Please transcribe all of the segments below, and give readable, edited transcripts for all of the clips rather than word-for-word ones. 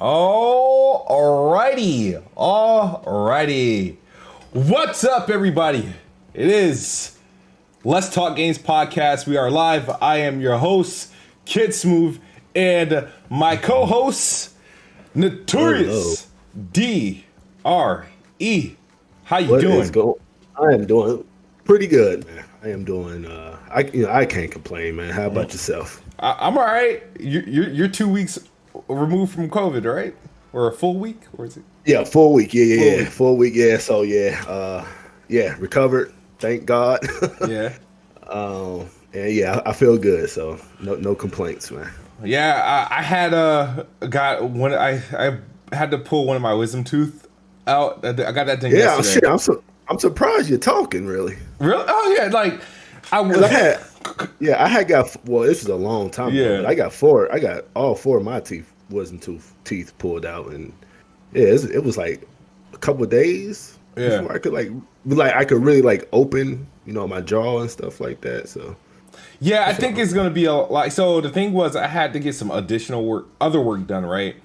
Alrighty. What's up, everybody? It is Let's Talk Games Podcast. We are live. I am your host, Kid Smooth, and my co-host, Notorious D.R.E. How you doing? I am doing pretty good, man. I am doing. I can't complain, man. How about yourself? I'm all right. You're 2 weeks removed from COVID, right? Or a full week, or is it? Yeah, full week. Yeah. Full week. Yeah. So recovered. Thank God. Yeah. And yeah, I feel good. So no complaints, man. Yeah, I had I had to pull one of my wisdom tooth out. I got that thing. Yeah, yesterday. shit. I'm surprised you're talking. Really? Oh yeah, like I had got. Well, this is a long time ago. But I got all four of my wisdom teeth pulled out, and yeah, it was like a couple of days before I could I could really open my jaw and stuff like that. So yeah, I think it's gonna be so the thing was I had to get some additional other work done, right?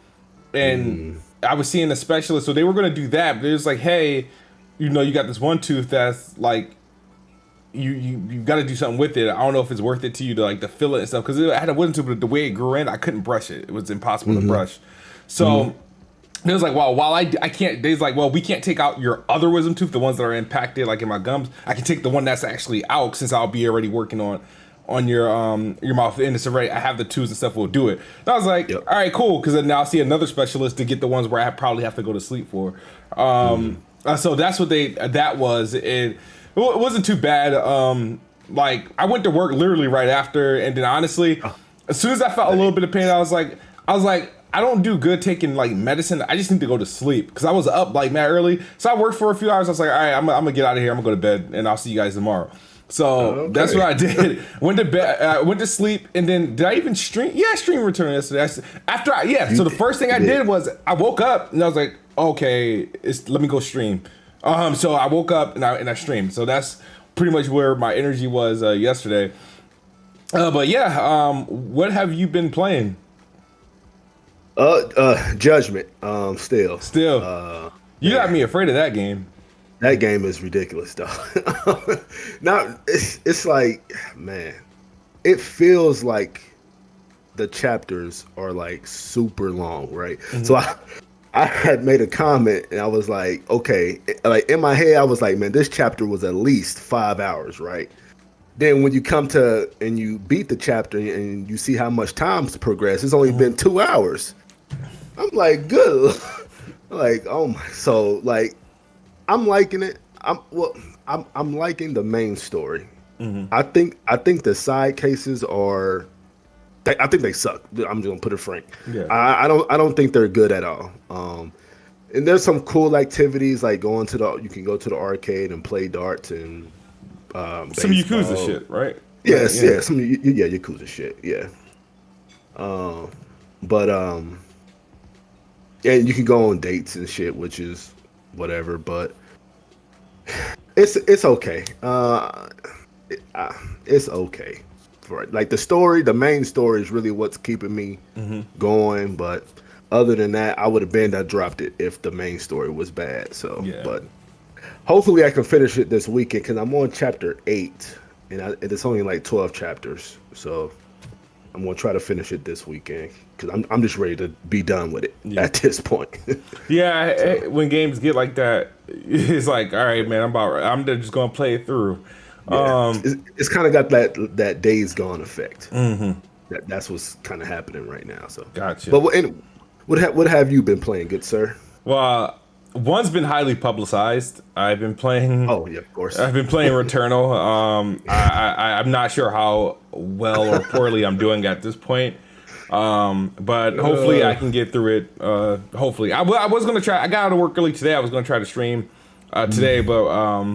And I was seeing a specialist, so they were gonna do that, but it was like, hey, you got this one tooth that's like you got to do something with it. I don't know if it's worth it to you to fill it and stuff, because I had a wisdom tooth, but the way it grew in, I couldn't brush it. It was impossible to brush. So it was like, well, while I can't, they's like, well, we can't take out your other wisdom tooth, the ones that are impacted, like in my gums. I can take the one that's actually out, since I'll be already working on your mouth, and it's already, I have the tools and stuff, we'll do it. And I was like, all right, cool, because then now I'll see another specialist to get the ones where I probably have to go to sleep for. So that's what that was. It wasn't too bad. I went to work literally right after, and then honestly, as soon as I felt a little bit of pain, I was like, I don't do good taking medicine. I just need to go to sleep, because I was up mad early. So I worked for a few hours. I was like, all right, I'm gonna get out of here. I'm gonna go to bed, and I'll see you guys tomorrow. So that's what I did. Went to bed, went to sleep, and then did I even stream? Yeah, I streamed Returnal yesterday. So the first thing I did was I woke up and I was like, okay, let me go stream. So I woke up and I streamed. So that's pretty much where my energy was yesterday. But yeah, what have you been playing? Judgment. Still. You got me afraid of that game. That game is ridiculous, though. Now it's like, man, it feels like the chapters are super long, right? So I had made a comment, and I was like, okay, in my head, I was like, man, this chapter was at least 5 hours, right? Then when you come to and you beat the chapter and you see how much time's progressed, it's only been 2 hours. I'm like, good. Oh my, so I'm liking it. I'm liking the main story. I think the side cases are. I think they suck. I'm just gonna put it frank. Yeah. I don't think they're good at all. And there's some cool activities you can go to the arcade and play darts and some Yakuza shit, right? Yes, some Yakuza shit, yeah. And you can go on dates and shit, which is whatever, but it's okay. It's okay. For it. The story, the main story is really what's keeping me going. But other than that, I would have been dropped it if the main story was bad. So, but hopefully I can finish it this weekend, because I'm on chapter 8, and it's only 12 chapters. So I'm gonna try to finish it this weekend, because I'm just ready to be done with it at this point. When games get like that, it's like, all right, man, I'm just gonna play it through. Yeah. It's kind of got that Days Gone effect. That's what's kind of happening right now. So gotcha. But what have you been playing, good sir? Well, one's been highly publicized. I've been playing. Oh yeah, of course. I've been playing Returnal. I'm not sure how well or poorly I'm doing at this point. But hopefully I can get through it. Hopefully, I was gonna try. I got out of work early today. I was gonna try to stream today, but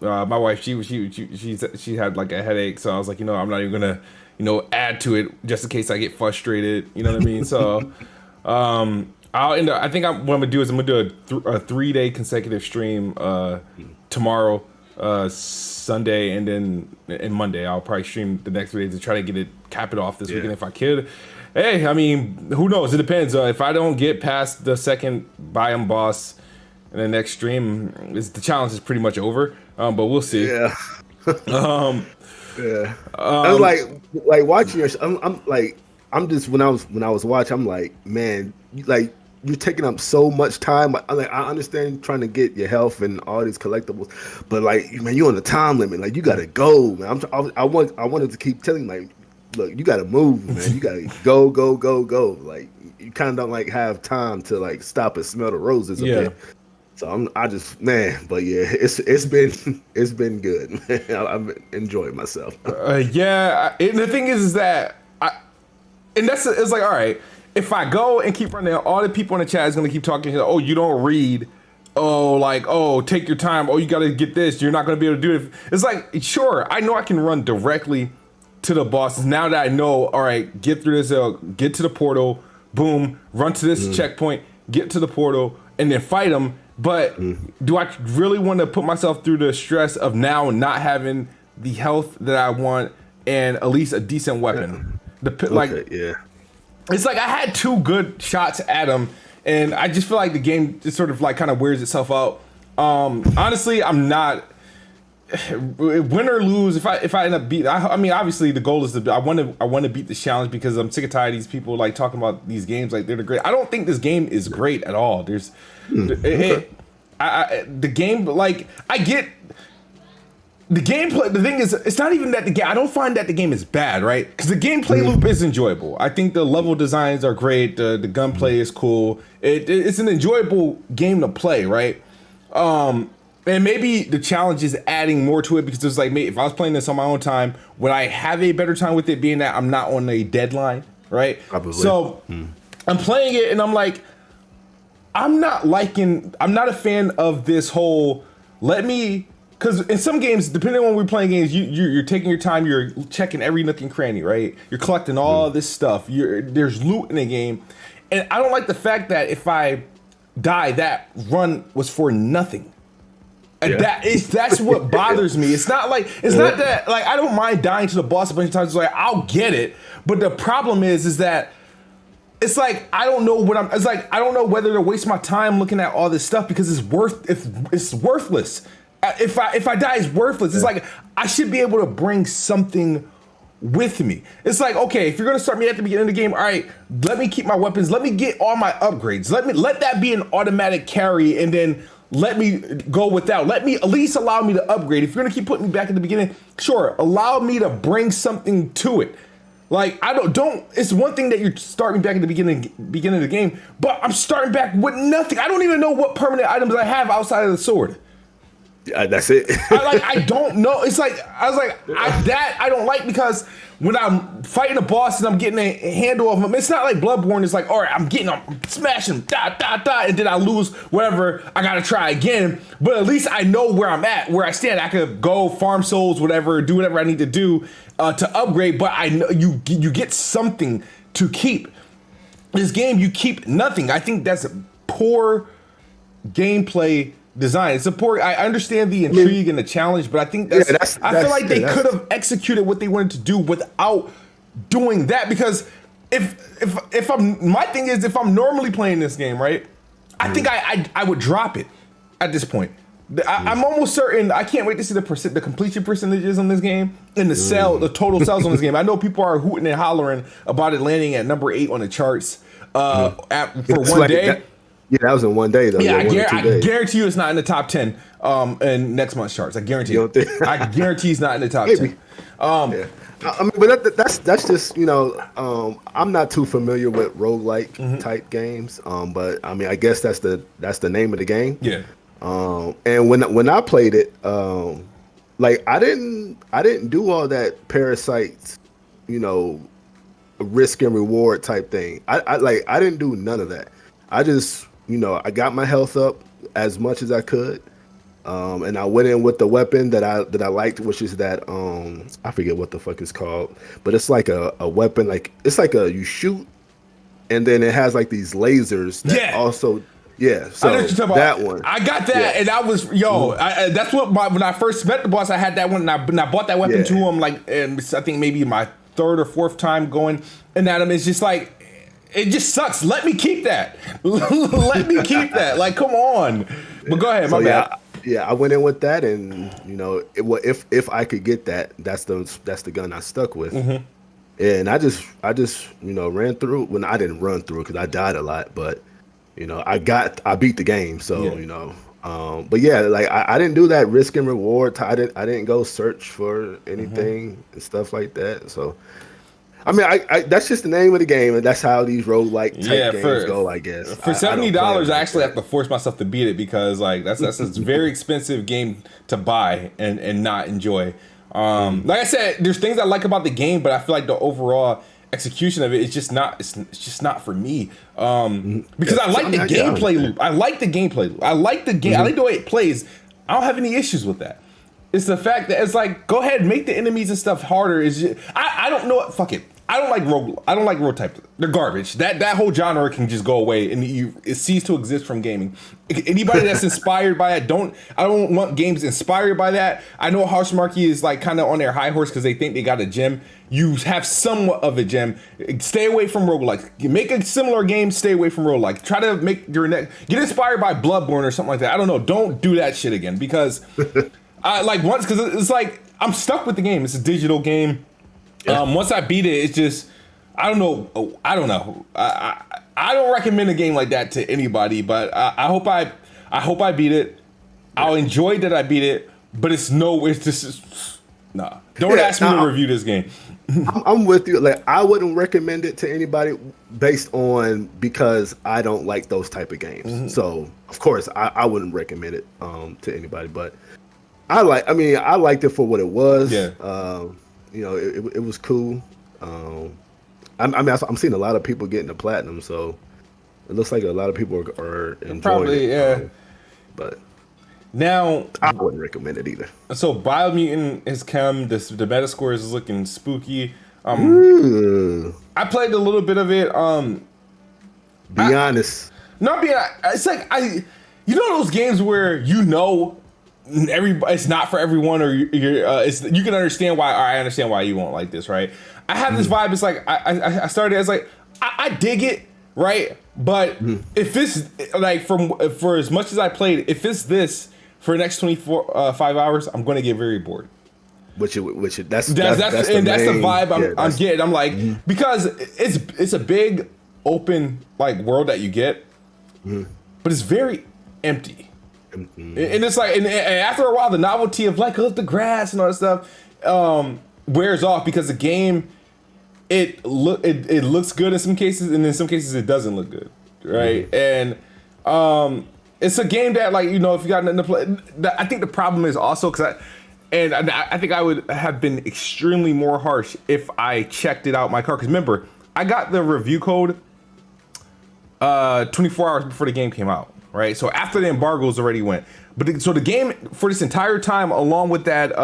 my wife, she had a headache, so I was like, I'm not even gonna, add to it just in case I get frustrated. You know what I mean? So, I'll end up. I think what I'm gonna do is I'm gonna do a 3-day consecutive stream tomorrow, Sunday, and then Monday. I'll probably stream the next 3 days to try to cap it off this weekend if I could. Hey, I mean, who knows? It depends. If I don't get past the second biome boss in the next stream, the challenge is pretty much over. But we'll see. Yeah. Yeah. I was like watching your. I'm just when I was watching, I'm like, man, like you're taking up so much time. I understand trying to get your health and all these collectibles, but like, man, you're on the time limit. Like, you gotta go, man. I wanted to keep telling, like, look, you gotta move, man. You gotta go. Like, you kind of don't like have time to like stop and smell the roses a bit. So but yeah, it's been good. Man. I've enjoyed myself. And the thing is that it's like, all right, if I go and keep running, all the people in the chat is gonna keep talking. Oh, you don't read. Oh, take your time. Oh, you gotta get this. You're not gonna be able to do it. It's like, sure, I know I can run directly to the bosses. Now that I know, all right, get through this, get to the portal, boom, run to this checkpoint, get to the portal, and then fight them. But do I really want to put myself through the stress of now not having the health that I want and at least a decent weapon? It's like I had 2 good shots at him, and I just feel like the game just sort of like kind of wears itself out. Honestly, I'm not. Win or lose, if I end up beating, I mean, obviously the goal is I want to beat this challenge because I'm sick and tired of these people like talking about these games like they're great. I don't think this game is great at all. There's the game, like, I get the gameplay. The thing is, it's not even that the game. I don't find that the game is bad, right? Because the gameplay loop is enjoyable. I think the level designs are great. The gunplay is cool. It's an enjoyable game to play, right? And maybe the challenge is adding more to it because it's like, if I was playing this on my own time, would I have a better time with it being that I'm not on a deadline, right? Probably. So I'm playing it and I'm like, I'm not a fan of this whole, because in some games, depending on when we're playing games, you're taking your time, you're checking every nook and cranny, right? You're collecting all this stuff. There's loot in the game. And I don't like the fact that if I die, that run was for nothing. And that's what bothers me. It's not that like I don't mind dying to the boss a bunch of times. It's like I'll get it, but the problem is that it's like I don't know I don't know whether to waste my time looking at all this stuff because it's worthless. If I die, it's worthless. It's like I should be able to bring something with me. It's like, okay, if you're gonna start me at the beginning of the game, all right, let me keep my weapons, let me get all my upgrades, let that be an automatic carry, and then let me go without. Let me at least allow me to upgrade. If you're gonna keep putting me back in the beginning, sure, allow me to bring something to it. Like I don't. It's one thing that you're starting back at the beginning of the game, but I'm starting back with nothing. I don't even know what permanent items I have outside of the sword. That's it. I don't know. It's like I don't like because when I'm fighting a boss and I'm getting a handle of him, it's not like Bloodborne. It's like, all right, I'm smashing him, and then I lose whatever. I gotta try again. But at least I know where I'm at, where I stand. I could go farm souls, whatever, do whatever I need to do to upgrade. But I know you get something to keep. This game, you keep nothing. I think that's poor gameplay design. It's a poor. I understand the intrigue and the challenge, but I think I feel like they could have executed what they wanted to do without doing that. Because if I'm normally playing this game, right, I think I would drop it at this point. I'm almost certain. I can't wait to see the completion percentages on this game and the total sales on this game. I know people are hooting and hollering about it landing at number 8 on the charts for one day. That was in one day though. Yeah, I guarantee you it's not in the top 10 in next month's charts. I guarantee you. I guarantee it's not in the top 10. I mean, but that's just, I'm not too familiar with roguelike type games. But I mean, I guess that's the name of the game. Yeah. And when I played it, like I didn't do all that parasites, risk and reward type thing. I didn't do none of that. I just, I got my health up as much as I could, and I went in with the weapon that I liked, which is that I forget what the fuck it's called, but it's like a weapon, like it's like you shoot, and then it has like these lasers that also. Yeah, so that one. I got that, and I was that's what when I first met the boss, I had that one, and I bought that weapon to him, like, and I think maybe my third or fourth time going in at him. It's just like, it just sucks. Let me keep that. Let me keep that. Like, come on. But go ahead, my bad. Yeah, I went in with that, and if I could get that, that's the gun I stuck with. Mm-hmm. And I just ran through. When I didn't run through because I died a lot, but I beat the game. So but yeah, like I didn't do that risk and reward. I didn't go search for anything and stuff like that. So. I mean, I that's just the name of the game, and that's how these roguelike type games go, I guess. For $70, I actually have to force myself to beat it because like that's a very expensive game to buy and not enjoy. Like I said, there's things I like about the game, but I feel like the overall execution of it is just not. It's just not for me. Because I like the gameplay loop. I like the gameplay loop. I like the game. I like the way it plays. I don't have any issues with that. It's the fact that it's like, go ahead, make the enemies and stuff harder. I don't know what. Fuck it. I don't like rogue type. They're garbage. That whole genre can just go away and it cease to exist from gaming. Anybody that's inspired by it, I don't want games inspired by that. I know Housemarque is like kind of on their high horse because they think they got a gem. You have somewhat of a gem. Stay away from roguelike. Make a similar game. Stay away from roguelike. Try to make your get inspired by Bloodborne or something like that. I don't know. Don't do that shit again because because it's like I'm stuck with the game. It's a digital game. Once I beat it, it's just I don't know. I don't recommend a game like that to anybody. But I hope I beat it. I'll enjoy that I beat it. But it's just nah. Don't ask me to review this game. I'm with you. Like I wouldn't recommend it to anybody because I don't like those type of games. Mm-hmm. So of course I wouldn't recommend it to anybody. But I liked it for what it was. Yeah. It was cool. I'm seeing a lot of people getting the platinum, so it looks like a lot of people are enjoying probably, it. Yeah. But now I wouldn't recommend it either. So Biomutant has come. The Metascore is looking spooky. I played a little bit of it. Be honest. Not being. It's like those games where it's not for everyone, or you can understand why. Or I understand why you won't like this, right? I have this vibe. It's like I started as like I dig it, right? But if it's like for as much as I played, if it's this for the next 5 hours, I'm going to get very bored. That's the vibe I'm getting. I'm like because it's a big open like world that you get, but it's very empty. And it's like, and after a while, the novelty of like the grass and all that stuff wears off because the game it looks good in some cases, and in some cases it doesn't look good, right? And it's a game that like if you got nothing to play, I think the problem is also because I think I would have been extremely more harsh if I checked it out my car. Because remember, I got the review code 24 hours before the game came out. Right, so after the embargoes already went, but so the game for this entire time, along with that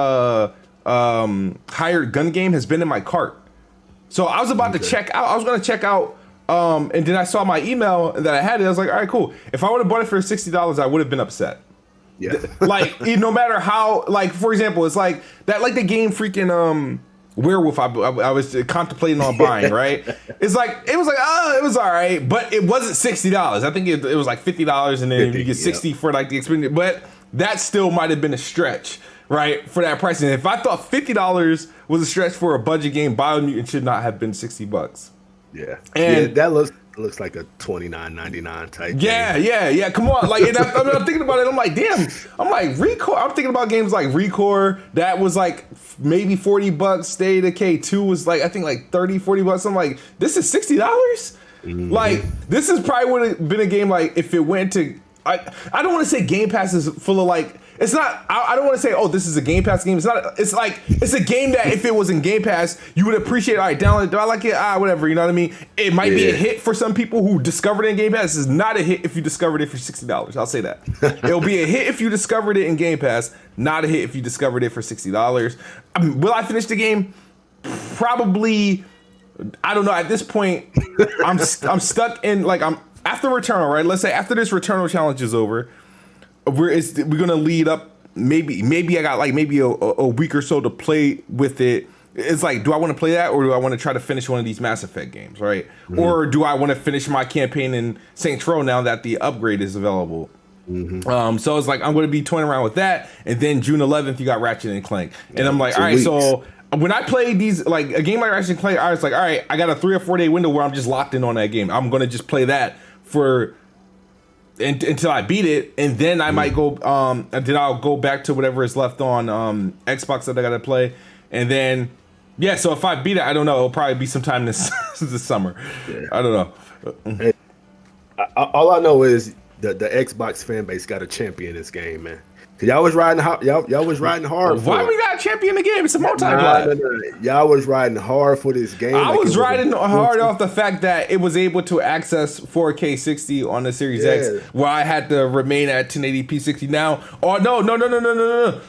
hired gun game, has been in my cart. So I was about to check out. I was going to check out, and then I saw my email that I had it. I was like, all right, cool. If I would have bought it for $60, I would have been upset. Yeah, like no matter how, like for example, it's like that, like the game freaking Werewolf I was contemplating on buying, right? It was like, it was all right, but it wasn't $60. I think it was like $50, and then you get 60 for like the experience. But that still might have been a stretch, right, for that price. And if I thought $50 was a stretch for a budget game, Biomutant should not have been $60. Yeah, and that looks like a $29.99 type. Yeah, game. yeah. Come on, like I'm thinking about it. I'm like, damn. I'm like Recore. I'm thinking about games like Recore that was like maybe $40. State of K2 was like I think like $30-$40. I'm like, this is $60. Like this is probably would have been a game like if it went to. I don't want to say Game Pass is full of like. It's not. I don't want to say, oh, this is a Game Pass game. It's not. It's like it's a game that if it was in Game Pass, you would appreciate. All right, download it. Do I like it? Whatever. You know what I mean? It might be a hit for some people who discovered it in Game Pass. It's not a hit if you discovered it for $60. I'll say that. It'll be a hit if you discovered it in Game Pass. Not a hit if you discovered it for $60. Will I finish the game? Probably. I don't know. At this point, I'm stuck in like I'm after Returnal. Right? Let's say after this Returnal challenge is over. We're gonna lead up. Maybe I got like maybe a week or so to play with it it's like, do I want to play that, or do I want to try to finish one of these Mass Effect games, right? Mm-hmm. Or do I want to finish my campaign in Saints Row now that the upgrade is available? Mm-hmm. So it's like, I'm going to be toying around with that, and then June 11th you got Ratchet and Clank, and I'm like, all right, so when I played these, like a game like Ratchet and Clank, I was like, all right, I got a 3 or 4 day window where I'm just locked in on that game. I'm going to just play that for until I beat it, and then I might go. Then I'll go back to whatever is left on Xbox that I gotta play, and then so if I beat it, I don't know. It'll probably be sometime this summer. Yeah. I don't know. Hey, all I know is the Xbox fan base got a champion this game, man. Y'all was riding hard. Y'all was riding hard. Why we got champion the game? It's a multi-player. Y'all was riding hard for this game. I was riding hard off the fact that it was able to access 4K 60 on the Series X, where I had to remain at 1080p 60. Now, no.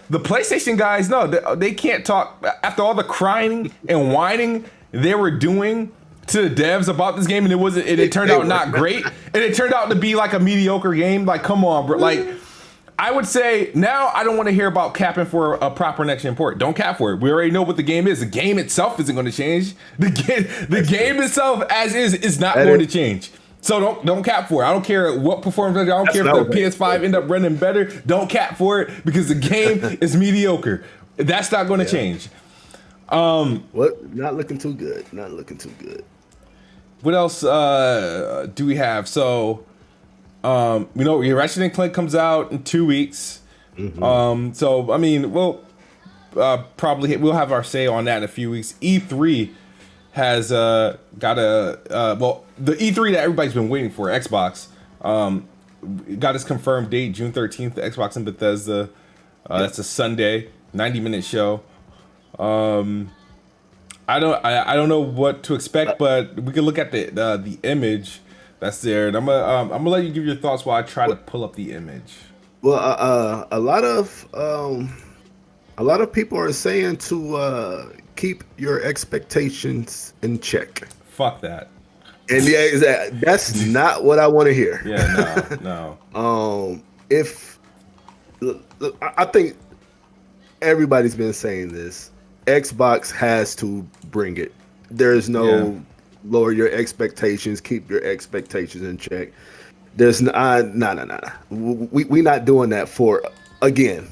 The PlayStation guys, no, they can't talk after all the crying and whining they were doing to the devs about this game, and it turned out not great, and it turned out to be like a mediocre game. Like, come on, bro, like. I would say now I don't want to hear about capping for a proper next-gen port. Don't cap for it. We already know what the game is. The game itself isn't going to change. The game itself as is not going to change. So don't cap for it. I don't care what performance. I don't care if the PS5 end up running better. Don't cap for it because the game is mediocre. That's not going to change. What? Not looking too good. Not looking too good. What else do we have? So. Ratchet and Clank comes out in 2 weeks. Mm-hmm. So I mean, we'll we'll have our say on that in a few weeks. E3 has got the E3 that everybody's been waiting for, Xbox, got its confirmed date, June 13th, Xbox and Bethesda. That's a Sunday, 90-minute show. I don't know what to expect, but we can look at the image that's there, and I'm gonna let you give your thoughts while I try to pull up the image. Well, a lot of people are saying to keep your expectations in check. Fuck that. And that's not what I want to hear. Yeah, no. I think everybody's been saying this, Xbox has to bring it. There's no lower your expectations, keep your expectations in check. There's no. We not doing that for again,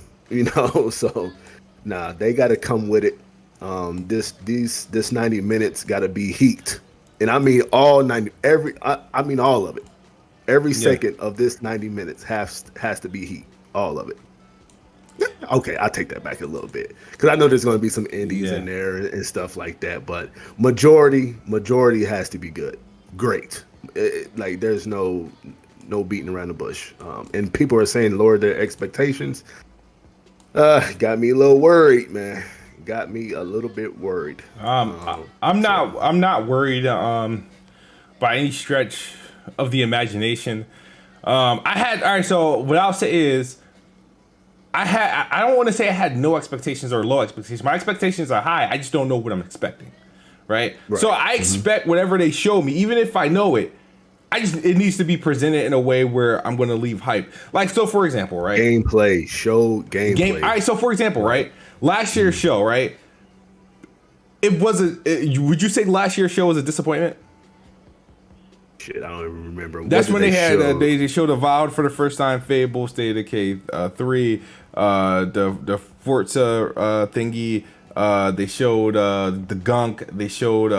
So they got to come with it. This 90 minutes got to be heat, and I mean all 90. I mean all of it. Every second of this 90 minutes has to be heat. All of it. Okay, I'll take that back a little bit because I know there's going to be some indies in there and stuff like that, but majority has to be good, great. There's no beating around the bush, and people are saying lower their expectations. Got me a little worried, man. Got me a little bit worried. I'm not worried by any stretch of the imagination. So what I'll say is, I don't want to say I had no expectations or low expectations. My expectations are high. I just don't know what I'm expecting, right? So I expect whatever they show me, even if I know it. It needs to be presented in a way where I'm going to leave hype. Like, so for example, right? Gameplay, show gameplay. All right, so for example, right? Last year's show, right? Would you say last year's show was a disappointment? Shit, I don't even remember. That's when they had they showed Avowed for the first time, Fable, State of Decay 3, the Forza thingy. They showed the Gunk. They showed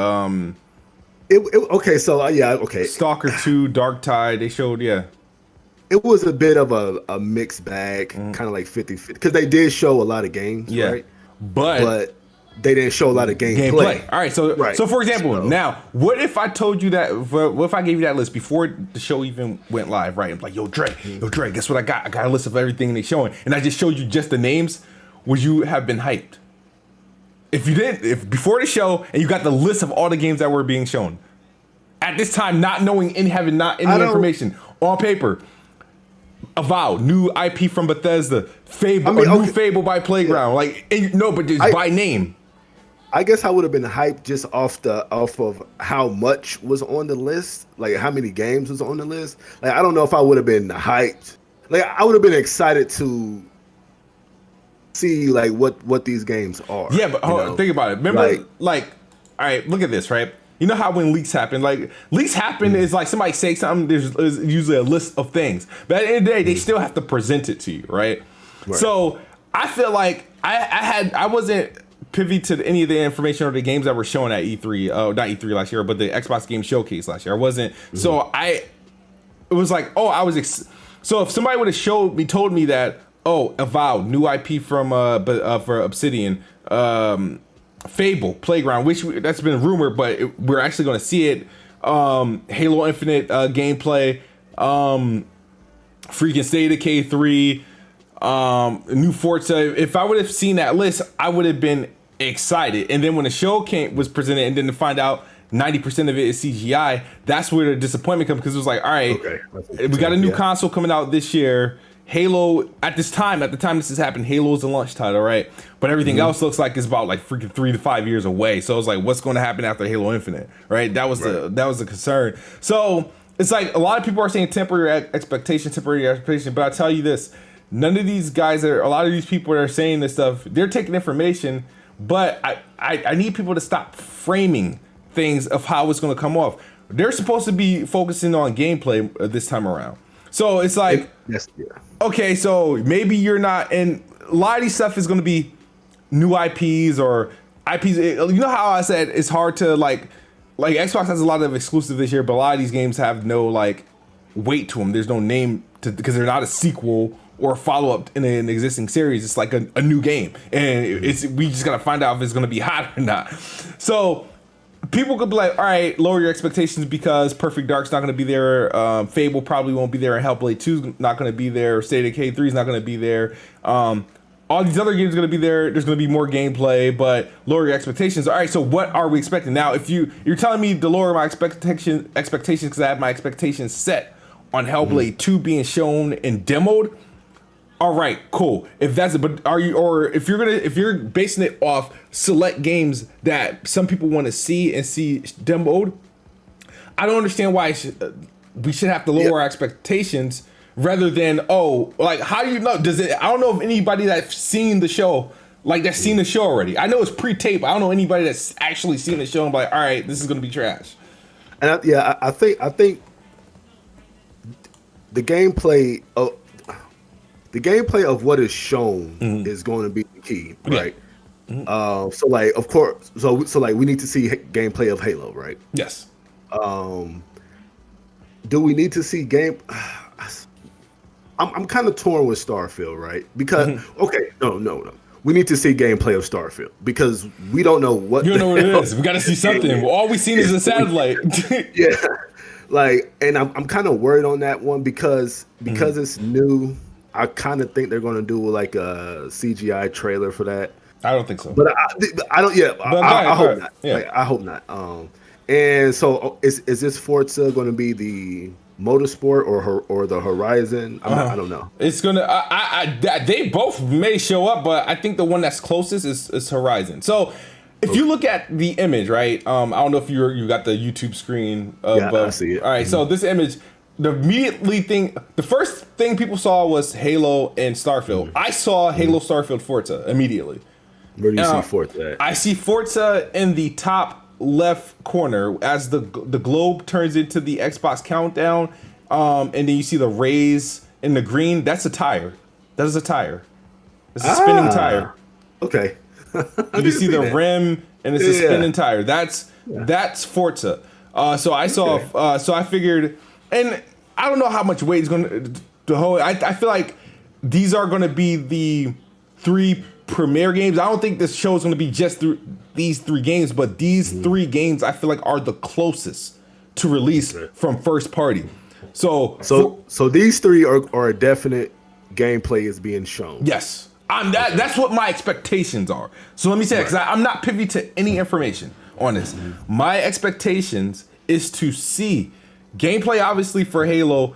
Stalker 2, Dark Tide. They showed It was a bit of a mixed bag, kind of like 50-50, because they did show a lot of games, right? But they didn't show a lot of gameplay. All right, so for example, now what if I told you that? What if I gave you that list before the show even went live? Right, I'm like, yo, Dre, guess what I got? I got a list of everything they're showing, and I just showed you just the names. Would you have been hyped? If you didn't, if before the show and you got the list of all the games that were being shown at this time, not knowing having any information on paper. Avowed, new IP from Bethesda, Fable, new Fable by Playground, but just by name. I guess I would have been hyped just off of how much was on the list, like how many games was on the list. Like I don't know if I would have been hyped. Like I would have been excited to see like what these games are. Yeah, but think about it. Remember, like, all right, look at this, right? You know how when leaks happen, like leaks happen is like somebody say something. There's usually a list of things, but at the end of the day, they still have to present it to you, right? So I feel like I wasn't privy to any of the information or the games that were shown at E3, not E3 last year, but the Xbox Game Showcase last year. I wasn't. So it was like, so if somebody would have told me that, Avowed, new IP from for Obsidian, Fable, Playground, that's been rumored, but we're actually going to see it. Halo Infinite gameplay, freaking State of Decay 3, new Forza. If I would have seen that list, I would have been excited. And then when the show was presented, and then to find out 90% of it is CGI, that's where the disappointment comes, because it was like, all right, we got a new console coming out this year. Halo, at the time this has happened, Halo is a launch title, right? But everything else looks like it's about like freaking 3 to 5 years away. So it's like, what's going to happen after Halo Infinite, right? That was the concern. So it's like a lot of people are saying temporary expectation. But I tell you this, none of these guys a lot of these people that are saying this stuff, they're taking information, but I need people to stop framing things of how it's going to come off. They're supposed to be focusing on gameplay this time around. So it's like, okay, so maybe you're not, and a lot of these stuff is going to be new IPs or IPs. You know how I said it's hard to like Xbox has a lot of exclusive this year, but a lot of these games have no like weight to them. There's no name because they're not a sequel or a follow up in an existing series. It's like a new game, and we just gotta find out if it's gonna be hot or not. So people could be like, all right, lower your expectations because Perfect Dark's not going to be there. Fable probably won't be there. And Hellblade 2's not going to be there. State of Decay 3's not going to be there. All these other games are going to be there. There's going to be more gameplay, but lower your expectations. All right, so what are we expecting? Now, if you're telling me to lower my expectations because I have my expectations set on Hellblade 2 being shown and demoed, all right, cool. If that's it, but if you're basing it off select games that some people want to see demoed, I don't understand why we should have to lower our expectations rather than how do you know? I don't know if anybody that's seen the show already. I know it's pre-tape. I don't know anybody that's actually seen the show and be like, all right, this is gonna be trash. And I think the gameplay of what is shown is going to be the key, right? So like, of course, so like we need to see gameplay of Halo, right? Yes. Do we need to see game? I'm kind of torn with Starfield, right? Because no, we need to see gameplay of Starfield because we don't know what. You don't know what it is. We got to see something. All we seen is a satellite. Yeah, like, and I'm kind of worried on that one because it's new. I kind of think they're going to do like a CGI trailer for that. I don't think so. But I don't. Yeah, I hope not. Yeah. Like, I hope not. And so is this Forza going to be the Motorsport or the Horizon? I don't know. It's gonna. They both may show up, but I think the one that's closest is Horizon. So if you look at the image, right? I don't know if you got the YouTube screen. I see it. All right, so this image. The first thing people saw was Halo and Starfield. I saw Halo, Starfield, Forza immediately. Where do you see Forza at? I see Forza in the top left corner as the globe turns into the Xbox countdown, and then you see the rays in the green. That's a tire. That is a tire. It's a spinning tire. Okay. You see the rim, and it's a spinning tire. That's Forza. So I saw. So I figured. And I don't know how much weight is going to hold. I feel like these are going to be the 3 premiere games. I don't think this show is going to be just these 3 games, but these 3 games I feel like are the closest to release from first party. So these 3 are a definite gameplay is being shown. Yes, that's what my expectations are. So let me say that because I'm not privy to any information on this. My expectations is to see gameplay, obviously, for Halo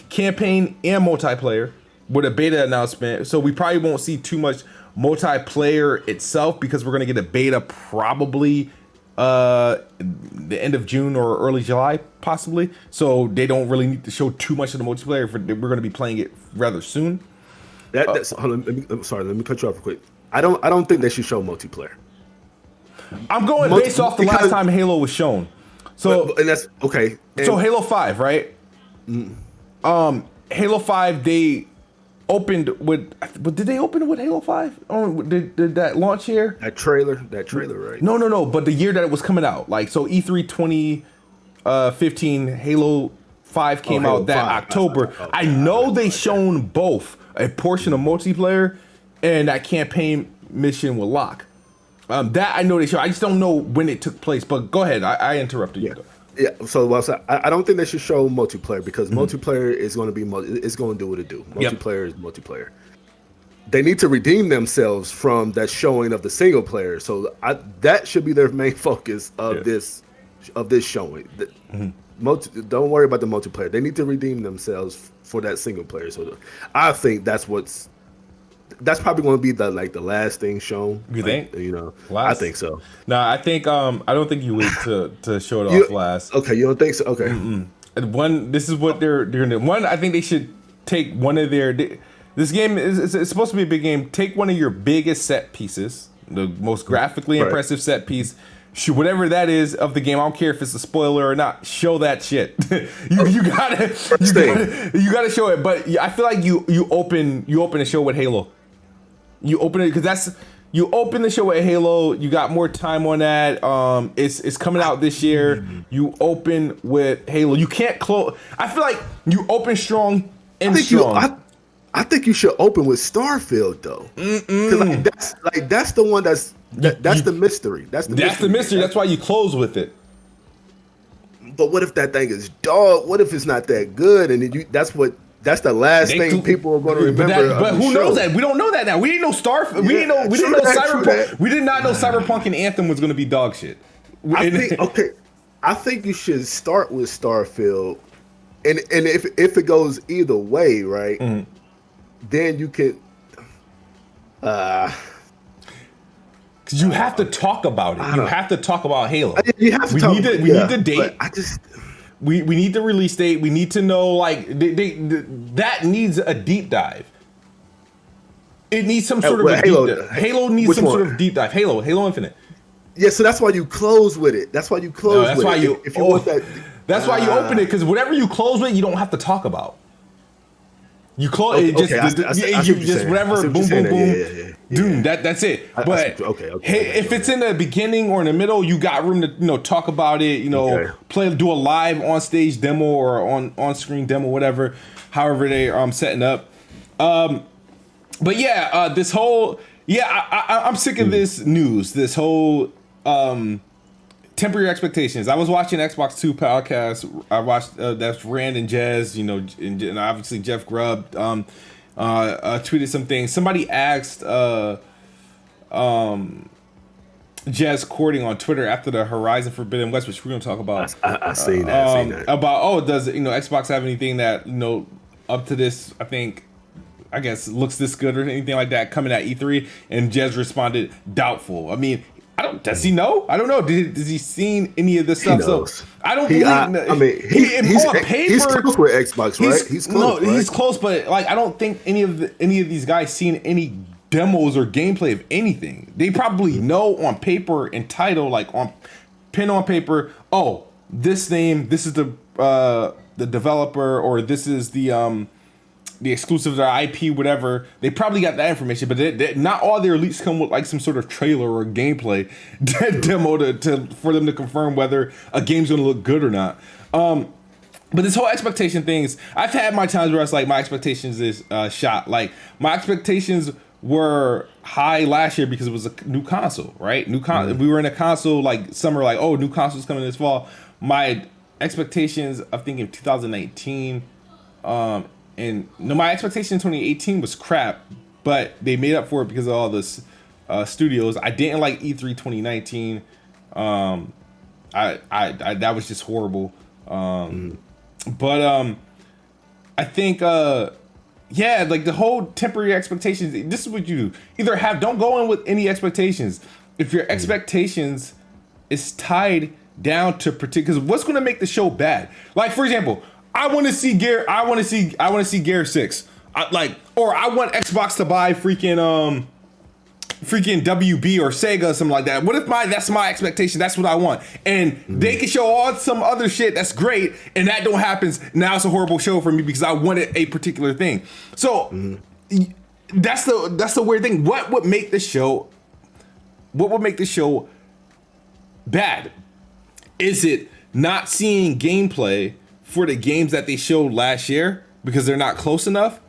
campaign and multiplayer with a beta announcement. So we probably won't see too much multiplayer itself because we're going to get a beta probably the end of June or early July, possibly. So they don't really need to show too much of the multiplayer. We're going to be playing it rather soon. That's hold on, I'm sorry. Let me cut you off real quick. I don't think they should show multiplayer. I'm going based off the last time Halo was shown. So and that's okay. And, so Halo 5, right? Halo 5, they opened with. But did they open with Halo 5? Oh, did that launch here? That trailer, right? No. But the year that it was coming out, like so, E3 2015, Halo 5 came out that October. I know they shown both a portion of multiplayer and that campaign mission with Locke. That I know they show. I just don't know when it took place. But go ahead. I interrupted you. Yeah. So I don't think they should show multiplayer because multiplayer is going to be it's going to do what it do. Multiplayer is multiplayer. They need to redeem themselves from that showing of the single player. So that should be their main focus of this showing. Don't worry about the multiplayer. They need to redeem themselves for that single player. So I think that's probably going to be the last thing shown. You think? I think so. No, I think I don't think you wait to show it off last. Okay, you don't think so? Okay. One, this is what they're doing. One, I think they should take one of their. This game is it's supposed to be a big game. Take one of your biggest set pieces, the most graphically impressive set piece. Whatever that is of the game, I don't care if it's a spoiler or not. Show that shit. you gotta show it. But I feel like you open the show with Halo. You open it because you open the show with Halo. You got more time on that. It's coming out this year. You open with Halo. You can't close. I feel like you open strong and strong. I think you should open with Starfield though, because that's the one that's the mystery. That's the mystery. That's why you close with it. But what if that thing is dog? What if it's not that good? And that's the last thing people are going to remember. But who knows that? We don't know that now. We didn't know Starfield. We didn't know Cyberpunk. We did not know Cyberpunk and Anthem was going to be dog shit. I think you should start with Starfield, and if it goes either way, right? Mm-hmm. Then you can. Because you have to talk about it. You have to talk about Halo. You have to we need the date. We need the release date. We need to know that needs a deep dive. It needs some sort of a deep dive. Halo needs some sort of deep dive. Halo Infinite. Yeah, so that's why you close with it. That's why you close with it. If you want that. That's why you open it, because whatever you close with, you don't have to talk about. You close it just whatever, boom, boom, boom. Dude, that's it. But if it's in the beginning or in the middle, you got room to talk about it. Do a live on stage demo or on screen demo, whatever. However they setting up. But yeah, this whole I'm sick of this news. This whole temper your expectations. I was watching Xbox 2 podcast. I watched that's Rand and Jez, and obviously Jeff Grubb tweeted some things. Somebody asked Jez Courting on Twitter after the Horizon Forbidden West, which we're going to talk about. I see that. About does Xbox have anything that up to this? I guess looks this good or anything like that coming at E3? And Jez responded, doubtful. I mean, does he know? I don't know. Does he seen any of this stuff? So I don't believe. He's close with Xbox, right? He's close. No, he's close, but I don't think any of these guys seen any demos or gameplay of anything. They probably know on paper and title, on pen on paper. Oh, this name. This is the developer, or this is the exclusive, their IP, whatever. They probably got that information, but not all their leaks come with some sort of trailer or gameplay demo for them to confirm whether a game's going to look good or not. But this whole expectation things, I've had my times where it's my expectations is shot. My expectations were high last year because it was a new console, right? We were in a console summer, new console's coming this fall. My expectations, I think in 2019, and my expectation in 2018 was crap, but they made up for it because of all this studios. I didn't like E3 2019. That was just horrible. But I think the whole temporary expectations. This is what you do. Either don't go in with any expectations. If your expectations is tied down to because what's going to make the show bad? For example, I want to see Gear 6. I want Xbox to buy freaking WB or Sega or something like that. What if that's my expectation? That's what I want. And they can show all some other shit that's great, and that don't happen. Now it's a horrible show for me because I wanted a particular thing. So that's the weird thing. What would make the show bad? Is it not seeing gameplay for the games that they showed last year because they're not close enough,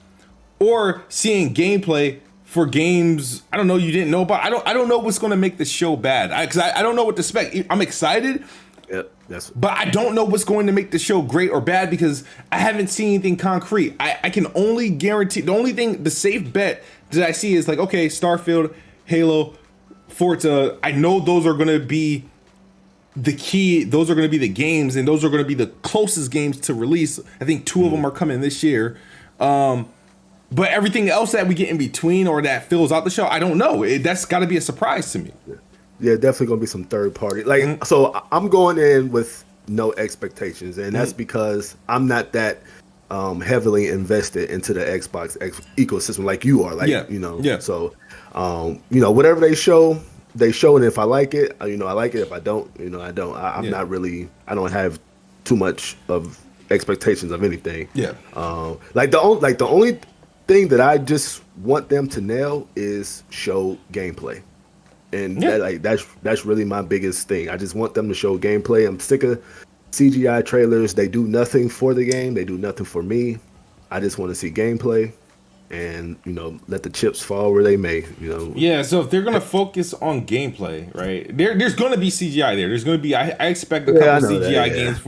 or seeing gameplay for games I don't know you didn't know about? I don't know what's going to make the show bad because I don't know what to expect. I'm excited, but I don't know what's going to make the show great or bad because I haven't seen anything concrete. I can only guarantee the safe bet that I see is like, okay, Starfield, Halo, Forza. I know those are going to be the key. Those are going to be the games, and those are going to be the closest games to release. I think 2 of them are coming this year. But everything else that we get in between or that fills out the show, I don't know. That's got to be a surprise to me. Yeah, definitely going to be some third party. So I'm going in with no expectations, and that's because I'm not that heavily invested into the Xbox ecosystem like you are. So, whatever they show, and if I like it, I like it. If I don't, I don't. I'm not really. I don't have too much of expectations of anything. Yeah. The only thing that I just want them to nail is show gameplay, and that's really my biggest thing. I just want them to show gameplay. I'm sick of CGI trailers. They do nothing for the game. They do nothing for me. I just want to see gameplay, and let the chips fall where they may. Yeah. So if they're gonna focus on gameplay, right? There's gonna be CGI there. There's gonna be. I expect a couple CGI games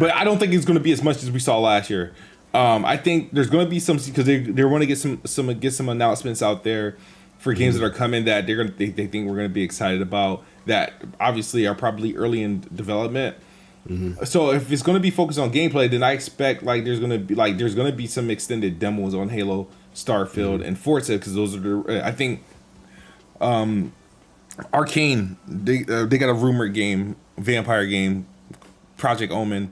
but I don't think it's gonna be as much as we saw last year. I think there's going to be some because they want to get some announcements out there for games that are coming that they think we're going to be excited about, that obviously are probably early in development. So if it's going to be focused on gameplay, then I expect there's going to be some extended demos on Halo, Starfield, and Forza, because those are I think Arcane they got a rumored game, vampire game, Project Omen.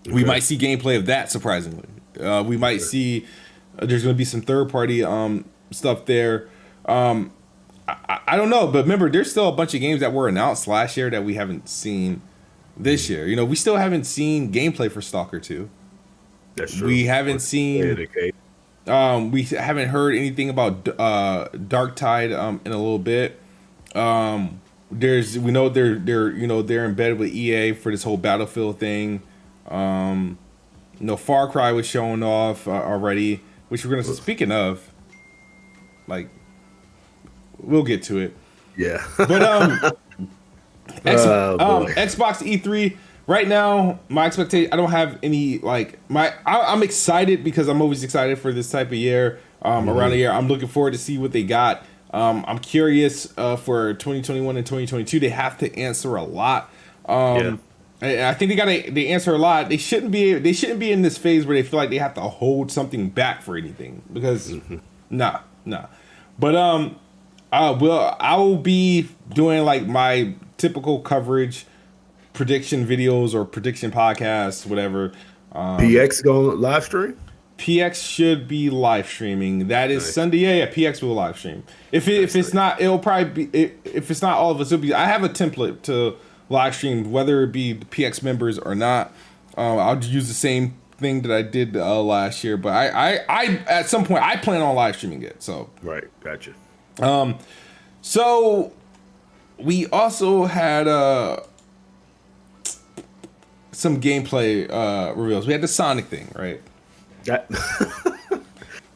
Okay. We might see gameplay of that, surprisingly. We might see there's going to be some third-party stuff there. I don't know, but remember, there's still a bunch of games that were announced last year that we haven't seen this year. We still haven't seen gameplay for Stalker 2. That's true. We haven't seen. We haven't heard anything about Dark Tide in a little bit. We know they're embedded with EA for this whole Battlefield thing. Far Cry was showing off already, which we're gonna. Speaking of, we'll get to it. Yeah. But Xbox E3 right now, my expectation. I don't have any I'm excited because I'm always excited for this type of year. Around the year, I'm looking forward to see what they got. I'm curious for 2021 and 2022. They have to answer a lot. I think they answer a lot. They shouldn't be in this phase where they feel like they have to hold something back for anything, because nah. But I will be doing my typical coverage, prediction videos or prediction podcasts, whatever. PX going live stream? PX should be live streaming. That is nice. Sunday. Yeah, PX will live stream. If it's not, it'll probably be. If it's not all of us, it'll be. I have a template to live stream, whether it be the PX members or not. I'll use the same thing that I did last year, but I at some point I plan on live streaming it. So right, gotcha. So we also had some gameplay reveals. We had the Sonic thing, right?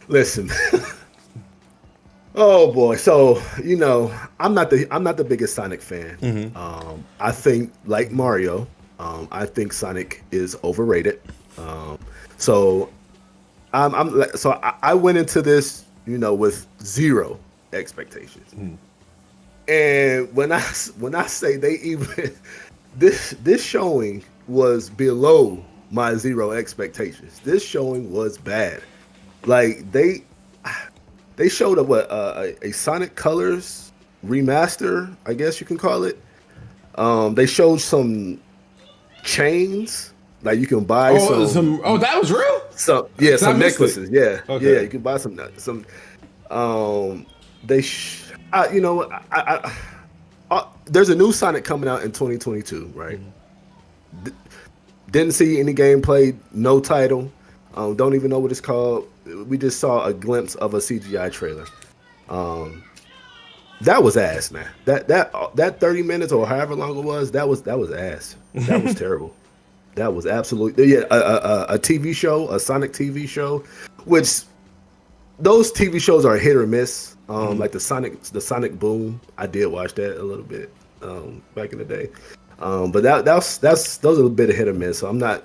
Listen. Oh boy, so I'm not the biggest Sonic fan. Mm-hmm. I think, like Mario, I think Sonic is overrated. So I went into this, with zero expectations. Mm. And when I say they even this showing was below my zero expectations. This showing was bad. They showed a Sonic Colors remaster, I guess you can call it. They showed some chains Like you can buy some. Oh, that was real. Some necklaces. Yeah, okay. Yeah. You can buy some. There's a new Sonic coming out in 2022, right? Didn't see any gameplay, no title. Don't even know what it's called. We just saw a glimpse of a CGI trailer. That was ass, man. That 30 minutes or however long it was, that was ass. That was terrible. That was absolutely a TV show, a Sonic TV show, which those TV shows are hit or miss. Like the Sonic Boom, I did watch that a little bit back in the day. But those are a bit of hit or miss. So I'm not.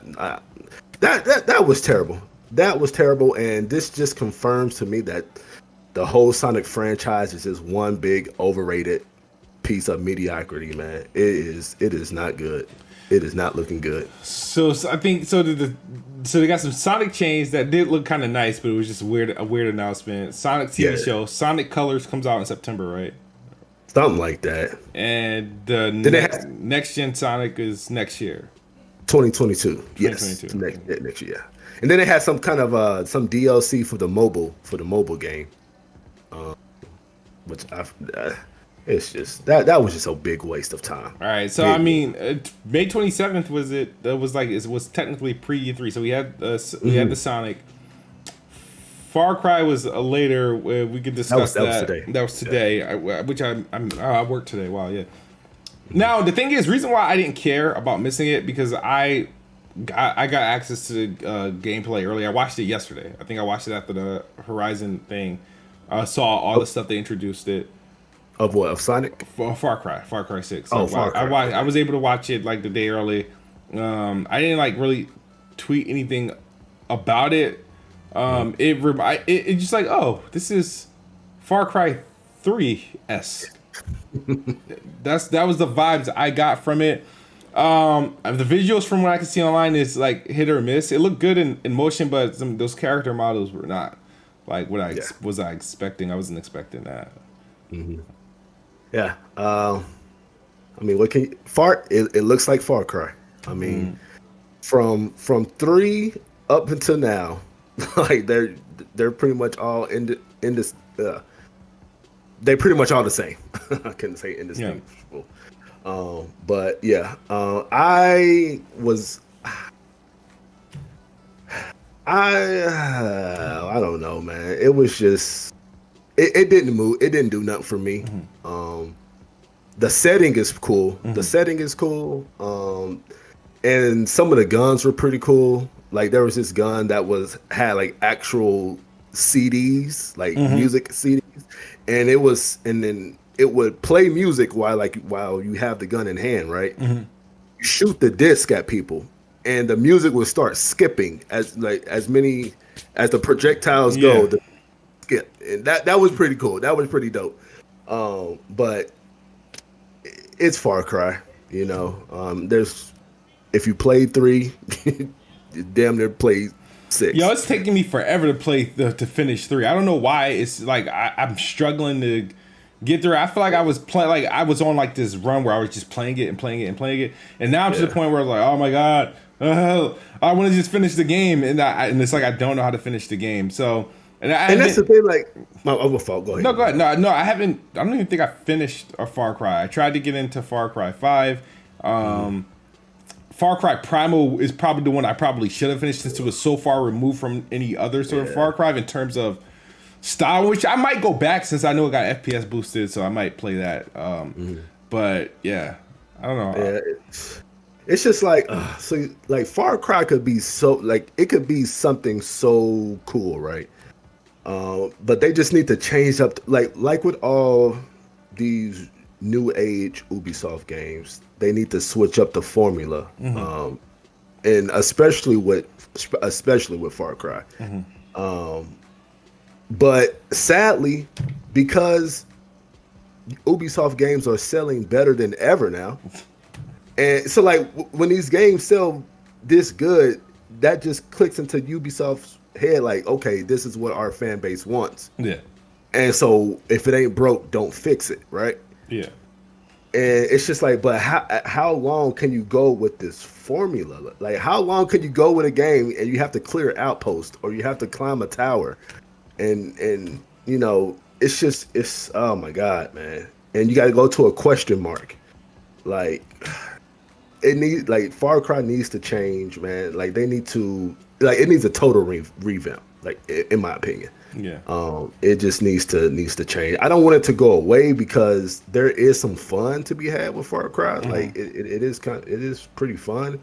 That was terrible. That was terrible, and this just confirms to me that the whole Sonic franchise is just one big overrated piece of mediocrity, man. It is not good. It is not looking good. So I think so they got some Sonic chains that did look kind of nice, but it was just a weird announcement. Sonic TV show, Sonic Colors comes out in September, right? Something like that. And the next gen Sonic is next year. 2022. Yes. Next year. And then they had some kind of some DLC for the mobile game. Which it's just that was just a big waste of time. All right, so I mean, May 27th was it? It was technically pre E3. So we had the Sonic. Far Cry was later. We could discuss that. That was today. Which I worked today. Wow, yeah. Now the thing is, reason why I didn't care about missing it because I got access to gameplay early. I watched it yesterday. I think I watched it after the Horizon thing. Saw all the stuff they introduced it. Of what? Of Sonic? Far Cry 6. So Far Cry. I was able to watch it like the day early. I didn't like really tweet anything about it. It just like, oh, this is Far Cry 3S. That was the vibes I got from it. The visuals from what I can see online is like hit or miss. It looked good in motion, but those character models were not like what I was expecting. I wasn't expecting that. Mm-hmm. Yeah. I mean, what can it looks like Far Cry. I mean, from 3 up until now, like they're pretty much all in this. They're pretty much all the same. I couldn't say indistinguishable. Yeah. But yeah, I don't know, man. It was just it didn't move. It didn't do nothing for me. Mm-hmm. The setting is cool. Mm-hmm. The setting is cool. And some of the guns were pretty cool. Like there was this gun that had like actual CDs, like music CDs, and then it would play music while you have the gun in hand, right? Mm-hmm. You shoot the disc at people, and the music would start skipping as the projectiles go. The skip, and that was pretty cool. That was pretty dope. But it's Far Cry, you know. If you played 3, you damn near played 6. Yo, it's taking me forever to finish 3. I don't know why. It's like I'm struggling to get through. I feel like I was on like this run where I was just playing it, and now I'm to the point where I'm like, oh my god, I want to just finish the game, and it's like I don't know how to finish the game. So, and that's the thing. Like, my fault. Go ahead. No, go ahead. No, I haven't. I don't even think I finished a Far Cry. I tried to get into Far Cry 5. Far Cry Primal is probably the one I probably should have finished since it was so far removed from any other sort of Far Cry in terms of style, which I might go back since I know it got FPS boosted, so I might play that. But yeah, I don't know. Yeah, it's just like Far Cry could be so like it could be something so cool, right? But they just need to change up like with all these new age Ubisoft games. They need to switch up the formula, and especially with Far Cry. But sadly, because Ubisoft games are selling better than ever now, and so like when these games sell this good, that just clicks into Ubisoft's head. Like, okay, this is what our fan base wants. Yeah. And so if it ain't broke, don't fix it, right? Yeah. And it's just like, but how long can you go with this formula? Like, how long can you go with a game and you have to clear an outpost or you have to climb a tower, and you know, it's oh my god, man. And you got to go to a question mark. Like, Far Cry needs to change, man. Like, they need to, like, it needs a total revamp. Like, in my opinion. Yeah. It just needs to change. I don't want it to go away because there is some fun to be had with Far Cry. Mm-hmm. Like, it is pretty fun.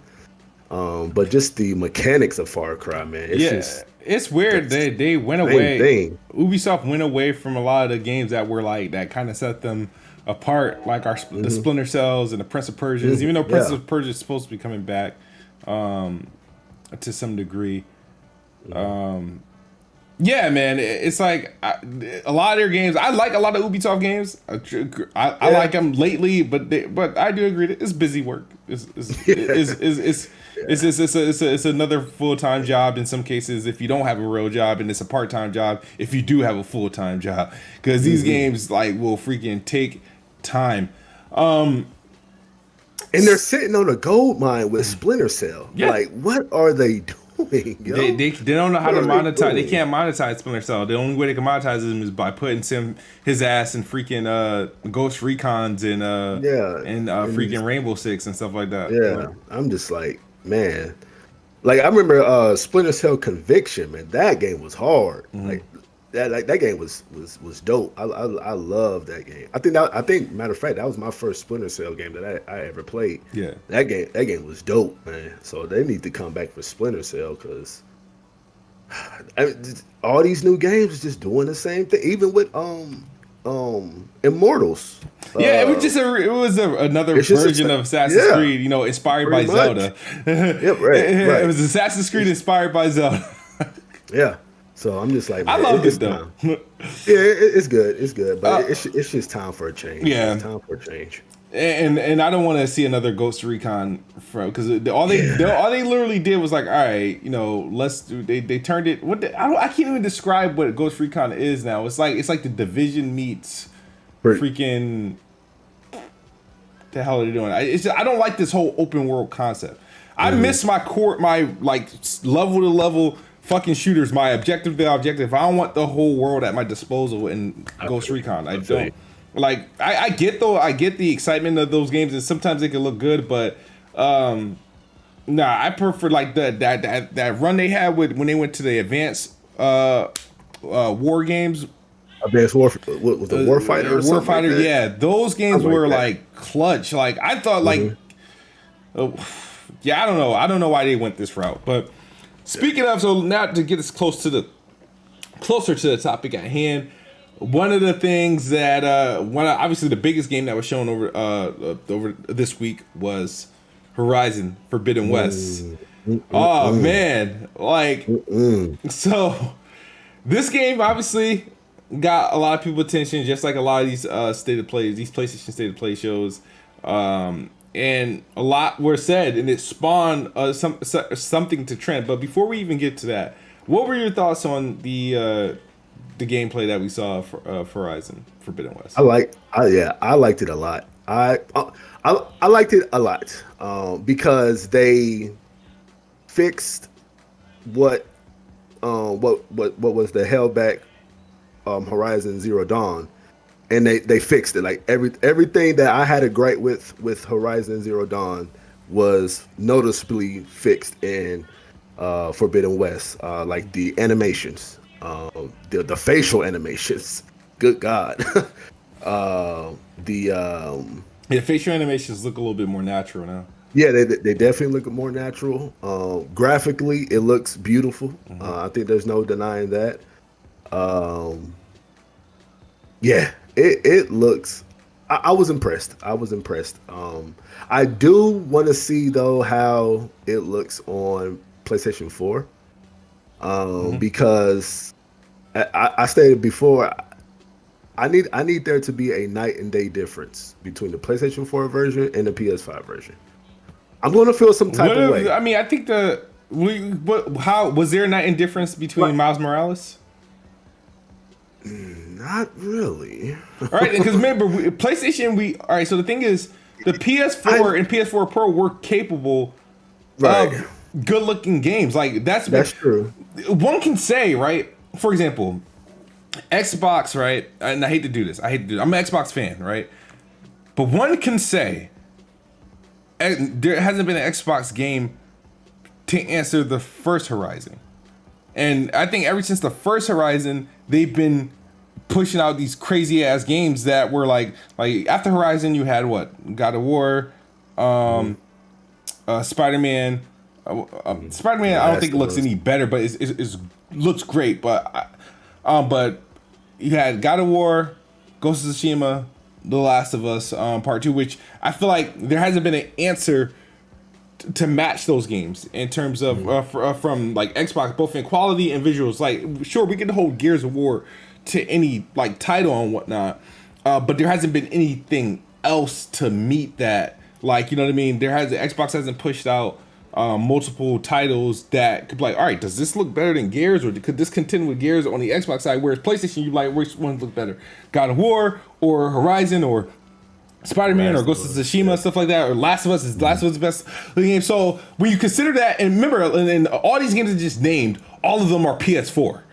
But just the mechanics of Far Cry, man. It's weird. They went away. Ubisoft went away from a lot of the games that were like that kind of set them apart, like the Splinter Cells and the Prince of Persia. Even though Prince of Persia is supposed to be coming back to some degree. Yeah, man, it's like a lot of their games. I like a lot of Ubisoft games. I like them lately, but I do agree that it's busy work. It's another full-time job in some cases if you don't have a real job, and it's a part-time job if you do have a full-time job, because these games like will freaking take time. And they're sitting on a gold mine with Splinter Cell. Yeah. Like, what are they doing? They don't know how to monetize. They can't monetize Splinter Cell. The only way they can monetize him is by putting his ass in freaking Ghost Recons and freaking Rainbow Six and stuff like that. Yeah, I'm just like, man. Like, I remember Splinter Cell Conviction, man. That game was hard. Like that game was dope. I love that game. I think matter of fact, that was my first Splinter Cell game that I ever played. Yeah. That game was dope, man. So they need to come back for Splinter Cell, because all these new games is just doing the same thing. Even with Immortals. Yeah, it was another version of Assassin's Creed, you know, inspired by Zelda. Yep, right. It was Assassin's Creed inspired by Zelda. Yeah. So I'm just like, man, I love it though. It's good. It's good, but it's just time for a change. Yeah, it's time for a change. And I don't want to see another Ghost Recon because all they literally did was like, all right, you know, let's do. They turned it. I can't even describe what Ghost Recon is now. It's like the Division meets freaking. The hell are they doing? I don't like this whole open world concept. I miss my like level to level fucking shooters. My objective to objective. I don't want the whole world at my disposal in Ghost Recon. I don't. Like, I get the excitement of those games, and sometimes they can look good, but I prefer like that run they had when they went to the advanced war games. Advanced War with the Warfighter. Warfighter, like, yeah, those games were like clutch. Like, I thought, like, I don't know why they went this route, but. Speaking of, so now to get us closer to the topic at hand, one of the things that obviously the biggest game that was shown over this week was Horizon Forbidden West. Oh man, like so this game obviously got a lot of people's attention, just like a lot of these state of play, these PlayStation state of play shows. And a lot were said, and it spawned something to trend. But before we even get to that, what were your thoughts on the gameplay that we saw for Horizon Forbidden West? I liked it a lot. I liked it a lot because they fixed what was the held back Horizon Zero Dawn. And they fixed it. Like everything that I had a gripe with Horizon Zero Dawn was noticeably fixed in Forbidden West. Like the animations, the facial animations. Good God. The facial animations look a little bit more natural now. Yeah, they definitely look more natural. Graphically, it looks beautiful. I think there's no denying that. Yeah. It looks. I was impressed. I do want to see though how it looks on PlayStation 4, because I stated before, I need there to be a night and day difference between the PlayStation 4 version and the PS5 version. I'm going to feel some type of way. I mean, I think how was there a night and difference between Miles Morales? Not really. All right, because remember, PlayStation. All right. So the thing is, the PS4 and PS4 Pro were capable of good-looking games. Like that's true. One can say, right? For example, Xbox, right? And I hate to do this. I'm an Xbox fan, right? But one can say there hasn't been an Xbox game to answer the first Horizon. And I think ever since the first Horizon, they've been pushing out these crazy ass games that were like after Horizon, you had what? God of War, Spider-Man. Spider-Man, I don't think it looks any better, but it looks great. But you had God of War, Ghost of Tsushima, The Last of Us Part 2, which I feel like there hasn't been an answer to match those games in terms of from like Xbox, both in quality and visuals. Like, sure, we can hold Gears of War to any like title and whatnot, but there hasn't been anything else to meet that. Like, you know what I mean? Xbox hasn't pushed out multiple titles that could be like, all right, does this look better than Gears, or could this contend with Gears on the Xbox side? Whereas PlayStation, you like, which ones look better, God of War or Horizon or Spider-Man or Ghost of Tsushima, stuff like that, or Last of Us is the best game. So when you consider that, and remember, and all these games are just named, all of them are PS4.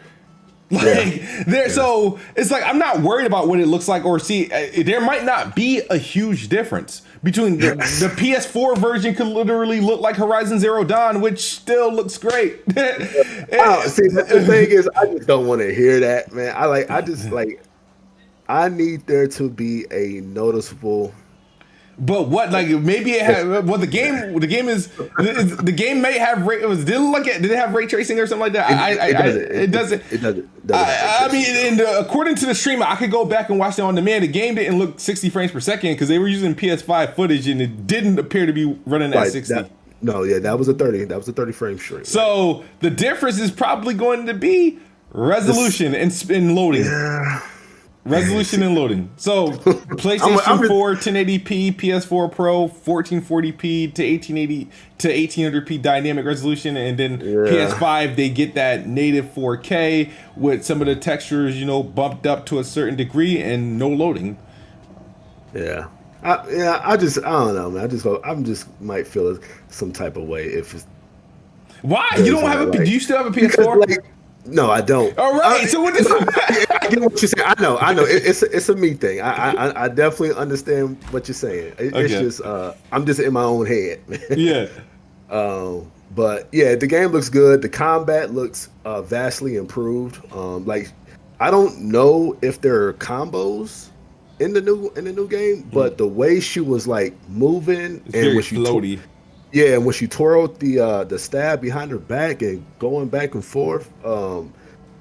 So it's like I'm not worried about what it looks like or see. There might not be a huge difference between the PS4 version could literally look like Horizon Zero Dawn, which still looks great. See, the thing is, I just don't want to hear that, man. I need there to be a noticeable. But what, like, maybe it had, well, the game may have did it have ray tracing or something like that? It doesn't. I mean, according to the streamer, I could go back and watch it on demand. The game didn't look 60 frames per second because they were using PS5 footage and it didn't appear to be running at 60. That was a 30. That was a 30 frame stream. So the difference is probably going to be resolution and loading. Yeah. Resolution and loading. So PlayStation 4 1080p, PS4 Pro 1440p to 1880 to 1800p dynamic resolution, and then PS5 they get that native 4K with some of the textures, bumped up to a certain degree and no loading. Yeah. I don't know, man. I just might feel some type of way if it's. Why? You don't have do you still have a PS4? No, I don't. All right. So what is I get what you're saying. I know. It's a me thing. I definitely understand what you're saying. It's just I'm just in my own head, man. Yeah. But yeah, the game looks good. The combat looks vastly improved. I don't know if there are combos in the new game, but the way she was like moving it's and when she floaty. And when she twirled the stab behind her back and going back and forth,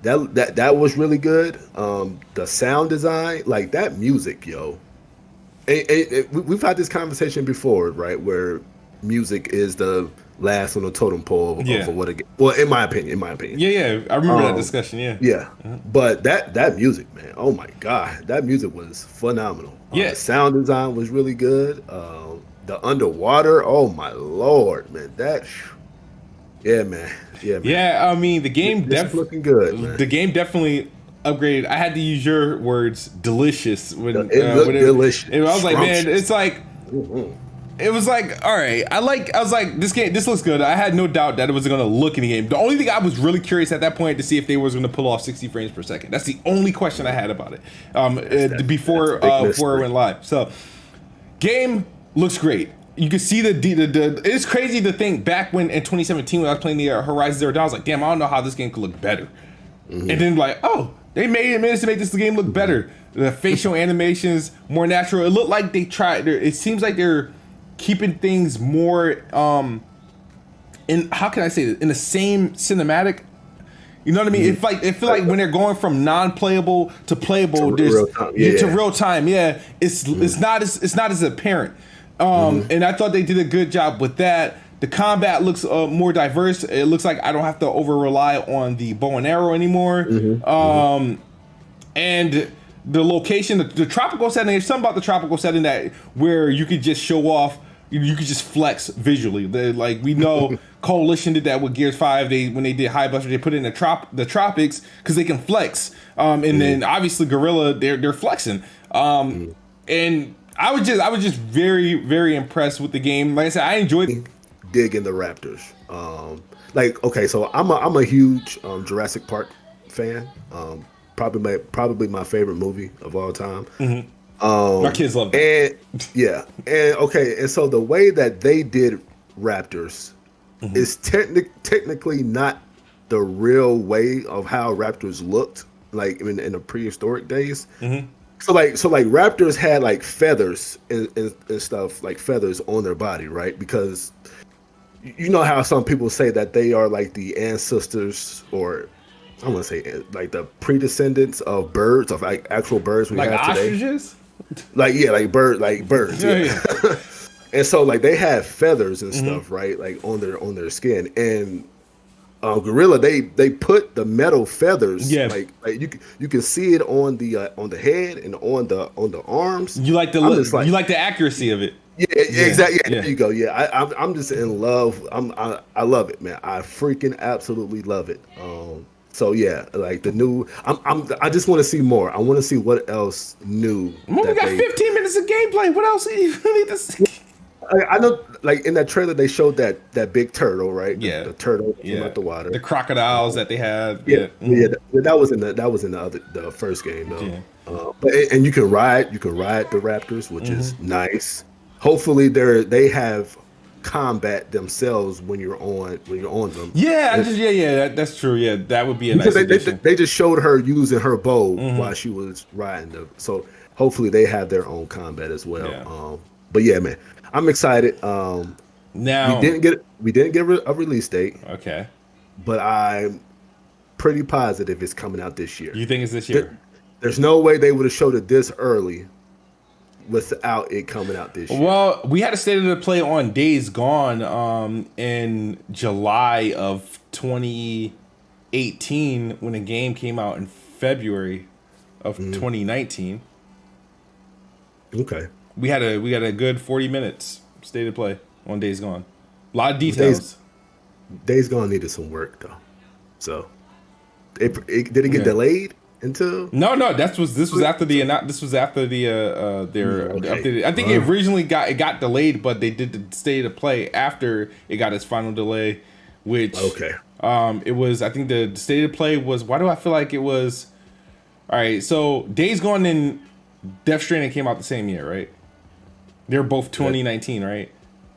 that was really good. The sound design, like that music, yo. We've had this conversation before, right? Where music is the last on the totem pole of what a game. Well, in my opinion. Yeah, I remember that discussion. Yeah. But that music, man. Oh my god, that music was phenomenal. The sound design was really good. The underwater, oh my lord, man, man. Yeah, I mean the game definitely looking good. Man. The game definitely upgraded. I had to use your words, delicious. When it looked delicious. I was like, man, it's like, it was like, all right. I was like, this looks good. I had no doubt that it was going to look in the game. The only thing I was really curious at that point to see if they was going to pull off 60 frames per second. That's the only question I had about it. Before it went live. So, game looks great. You can see the it's crazy to think back when in 2017 when I was playing the Horizon Zero Dawn, I was like, damn, I don't know how this game could look better. And then like, oh, they managed to make this game look better. The facial animations more natural. It looked like they tried. It seems like they're keeping things more in how can I say this? In the same cinematic. You know what I mean? It's like it feel like when they're going from non-playable to playable, to real time. Yeah, it's not as apparent. And I thought they did a good job with that. The combat looks more diverse. It looks like I don't have to over rely on the bow and arrow anymore. And the location, the tropical setting. There's something about the tropical setting that where you could just show off you could just flex visually. Like we know Coalition did that with Gears 5. When they did High Buster, they put it in the tropics because they can flex. And then obviously Guerrilla, they're flexing. And I was just very, very impressed with the game. Like I said, I enjoyed digging the Raptors. Like, okay, so I'm a huge Jurassic Park fan. Probably my favorite movie of all time. My kids love it. And so the way that they did Raptors is technically not the real way of how Raptors looked, like in the prehistoric days. So like Raptors had like feathers and stuff, like feathers on their body, right? Because you know how some people say that they are like the ancestors, or I want to say like the predescendants of birds, of like actual birds we like have today. ostriches? Like birds. Yeah. And so like they have feathers and stuff, right? Like on their skin. And Gorilla, they put the metal feathers. Yeah. Like you can see it on the head and on the arms. You like the look, you like the accuracy of it. Yeah, exactly. Yeah, there you go. Yeah, I'm just in love. I love it, man. I freaking absolutely love it. So yeah, like the new. I just want to see more. I want to see what else new. We got 15 minutes of gameplay. What else do you need to see? I know, like in that trailer, they showed that big turtle, right? Yeah, the turtle that came out the water. The crocodiles that they had. Yeah, that was in the first game though. Yeah. But you can ride the Raptors, which is nice. Hopefully they have combat themselves when you're on them. Yeah, that's true. Yeah, that would be a nice addition. They just showed her using her bow while she was riding them. So hopefully they have their own combat as well. Yeah. But yeah, man, I'm excited. Now we didn't get a release date. Okay. But I'm pretty positive it's coming out this year. You think it's this year? There's no way they would have showed it this early without it coming out this year. Well, we had a state of the play on Days Gone in July of 2018 when the game came out in February of 2019. Okay. We had a good 40 minutes state of play on Days Gone. A lot of details. Days Gone needed some work though. So did it get delayed? No, this was after the updated. I think it originally got delayed, but they did the state of play after it got its final delay, which it was, I think the state of play was, why do I feel like it was, all right, so Days Gone and Death Stranding came out the same year, right? They're both 2019, right?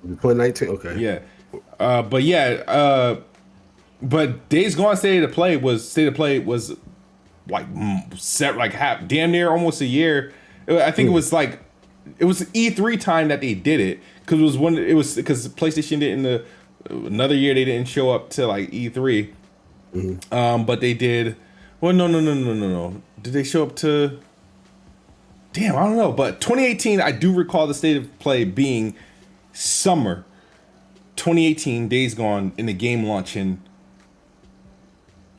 2019, okay. Yeah. But Days Gone state of play was like set like damn near almost a year. I think it was E3 time that they did it, because because PlayStation didn't another year they didn't show up to like E3. But they did. Well, no. Did they show up to? Damn, I don't know. But 2018, I do recall the state of play being summer 2018. Days Gone in the game launching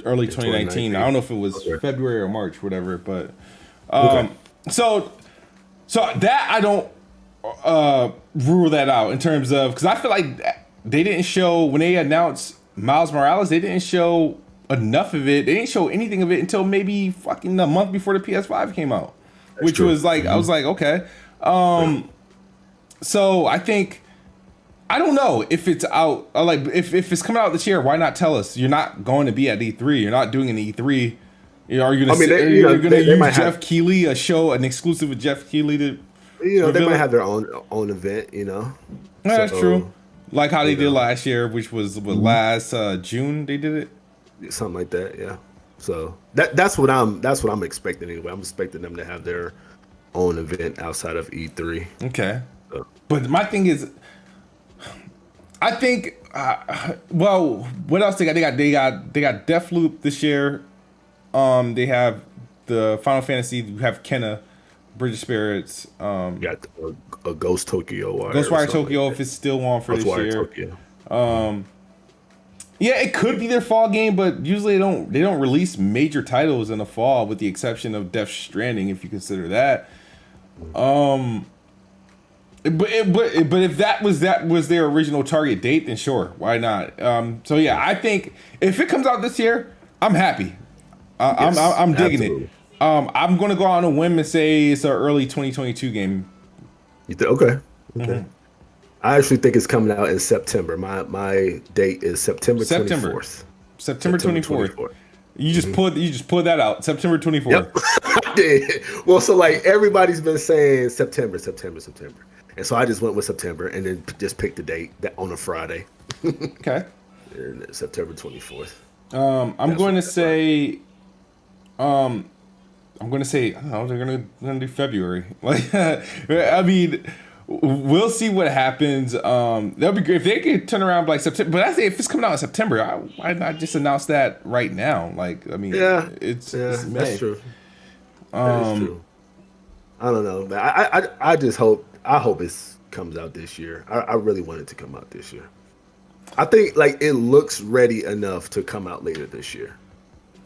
early 2019. I don't know if it was February or March, whatever. But so that I don't rule that out in terms of, because I feel like they didn't show, when they announced Miles Morales, they didn't show enough of it. They didn't show anything of it until maybe fucking a month before the PS5 came out. That's which true. Was like, I was like, okay. So I think, I don't know if it's out, like if it's coming out this year, why not tell us? You're not going to be at E3. You're not doing an E3. Are you going to use Jeff Keighley, an exclusive with Jeff Keighley to they might have their own event, that's true. Like how they did last year, which was last June they did it. Something like that, yeah. So that's what I'm expecting anyway. I'm expecting them to have their own event outside of E3. Okay. But my thing is, I think, what else they got? They got Deathloop this year. They have the Final Fantasy. You have Kenna, Bridge of Spirits. Got a Ghost Tokyo. Ghostwire Tokyo, if it's still on for this year. Tokyo. Yeah, it could be their fall game, but usually they don't release major titles in the fall, with the exception of Death Stranding, if you consider that. But if that was their original target date, then sure, why not? So yeah, I think if it comes out this year, I'm happy. Yes, I'm digging absolutely. it. I'm gonna go out on a whim and say it's an early 2022 game. Okay. I actually think it's coming out in September. My date is September 24th. September 24th. You just pulled that out. September 24th. Yep. I did. Well, so like everybody's been saying September. And so I just went with September and then just picked the date on a Friday. Okay. And September 24th. I'm going to say I don't know, they're gonna do February. Like I mean, we'll see what happens. That'll be great if they could turn around by September. But I say if it's coming out in September, why not just announce that right now? Like, I mean, it's May. That's true. That is true. I don't know, man. I just hope it comes out this year. I really want it to come out this year. I think like it looks ready enough to come out later this year.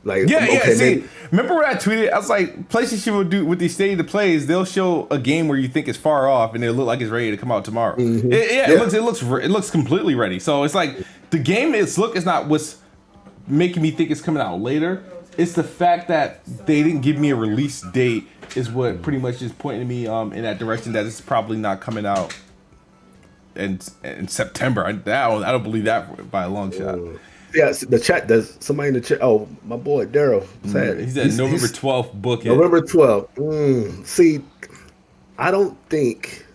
Like, okay, see, maybe. Remember when I tweeted? I was like, PlayStation will do with these state of plays. They'll show a game where you think it's far off, and it'll look like it's ready to come out tomorrow. Mm-hmm. It looks completely ready. So it's like the game is not what's making me think it's coming out later. It's the fact that they didn't give me a release date is what pretty much is pointing me in that direction that it's probably not coming out in September. I don't believe that by a long shot. Yeah, the chat does. Somebody in the chat. Oh, my boy Daryl said he said November 12th book. November 12th. See, I don't think.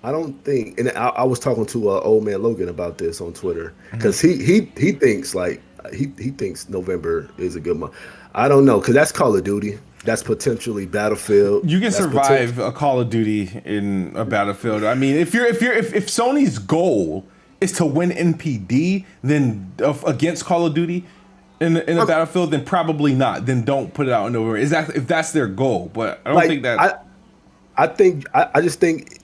And I was talking to old man Logan about this on Twitter because he thinks like he thinks November is a good month. I don't know because that's Call of Duty. That's potentially Battlefield. You can survive a Call of Duty in a Battlefield. I mean, if Sony's goal is to win NPD, then against Call of Duty in a Battlefield, then probably not. Then don't put it out in November. If that's their goal, but I don't think that. I just think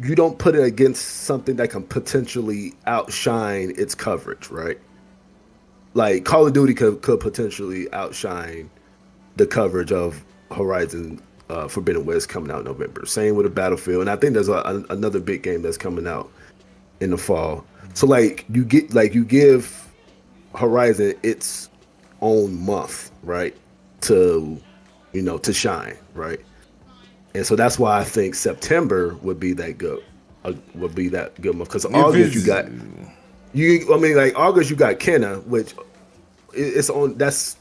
you don't put it against something that can potentially outshine its coverage, right? Like Call of Duty could potentially outshine the coverage of Horizon Forbidden West coming out in November. Same with a Battlefield, and I think there's another big game that's coming out in the fall. So like you give Horizon its own month, right? To shine, right? And so that's why I think September would be that good. Month because August August you got Kenna, which it's on. That's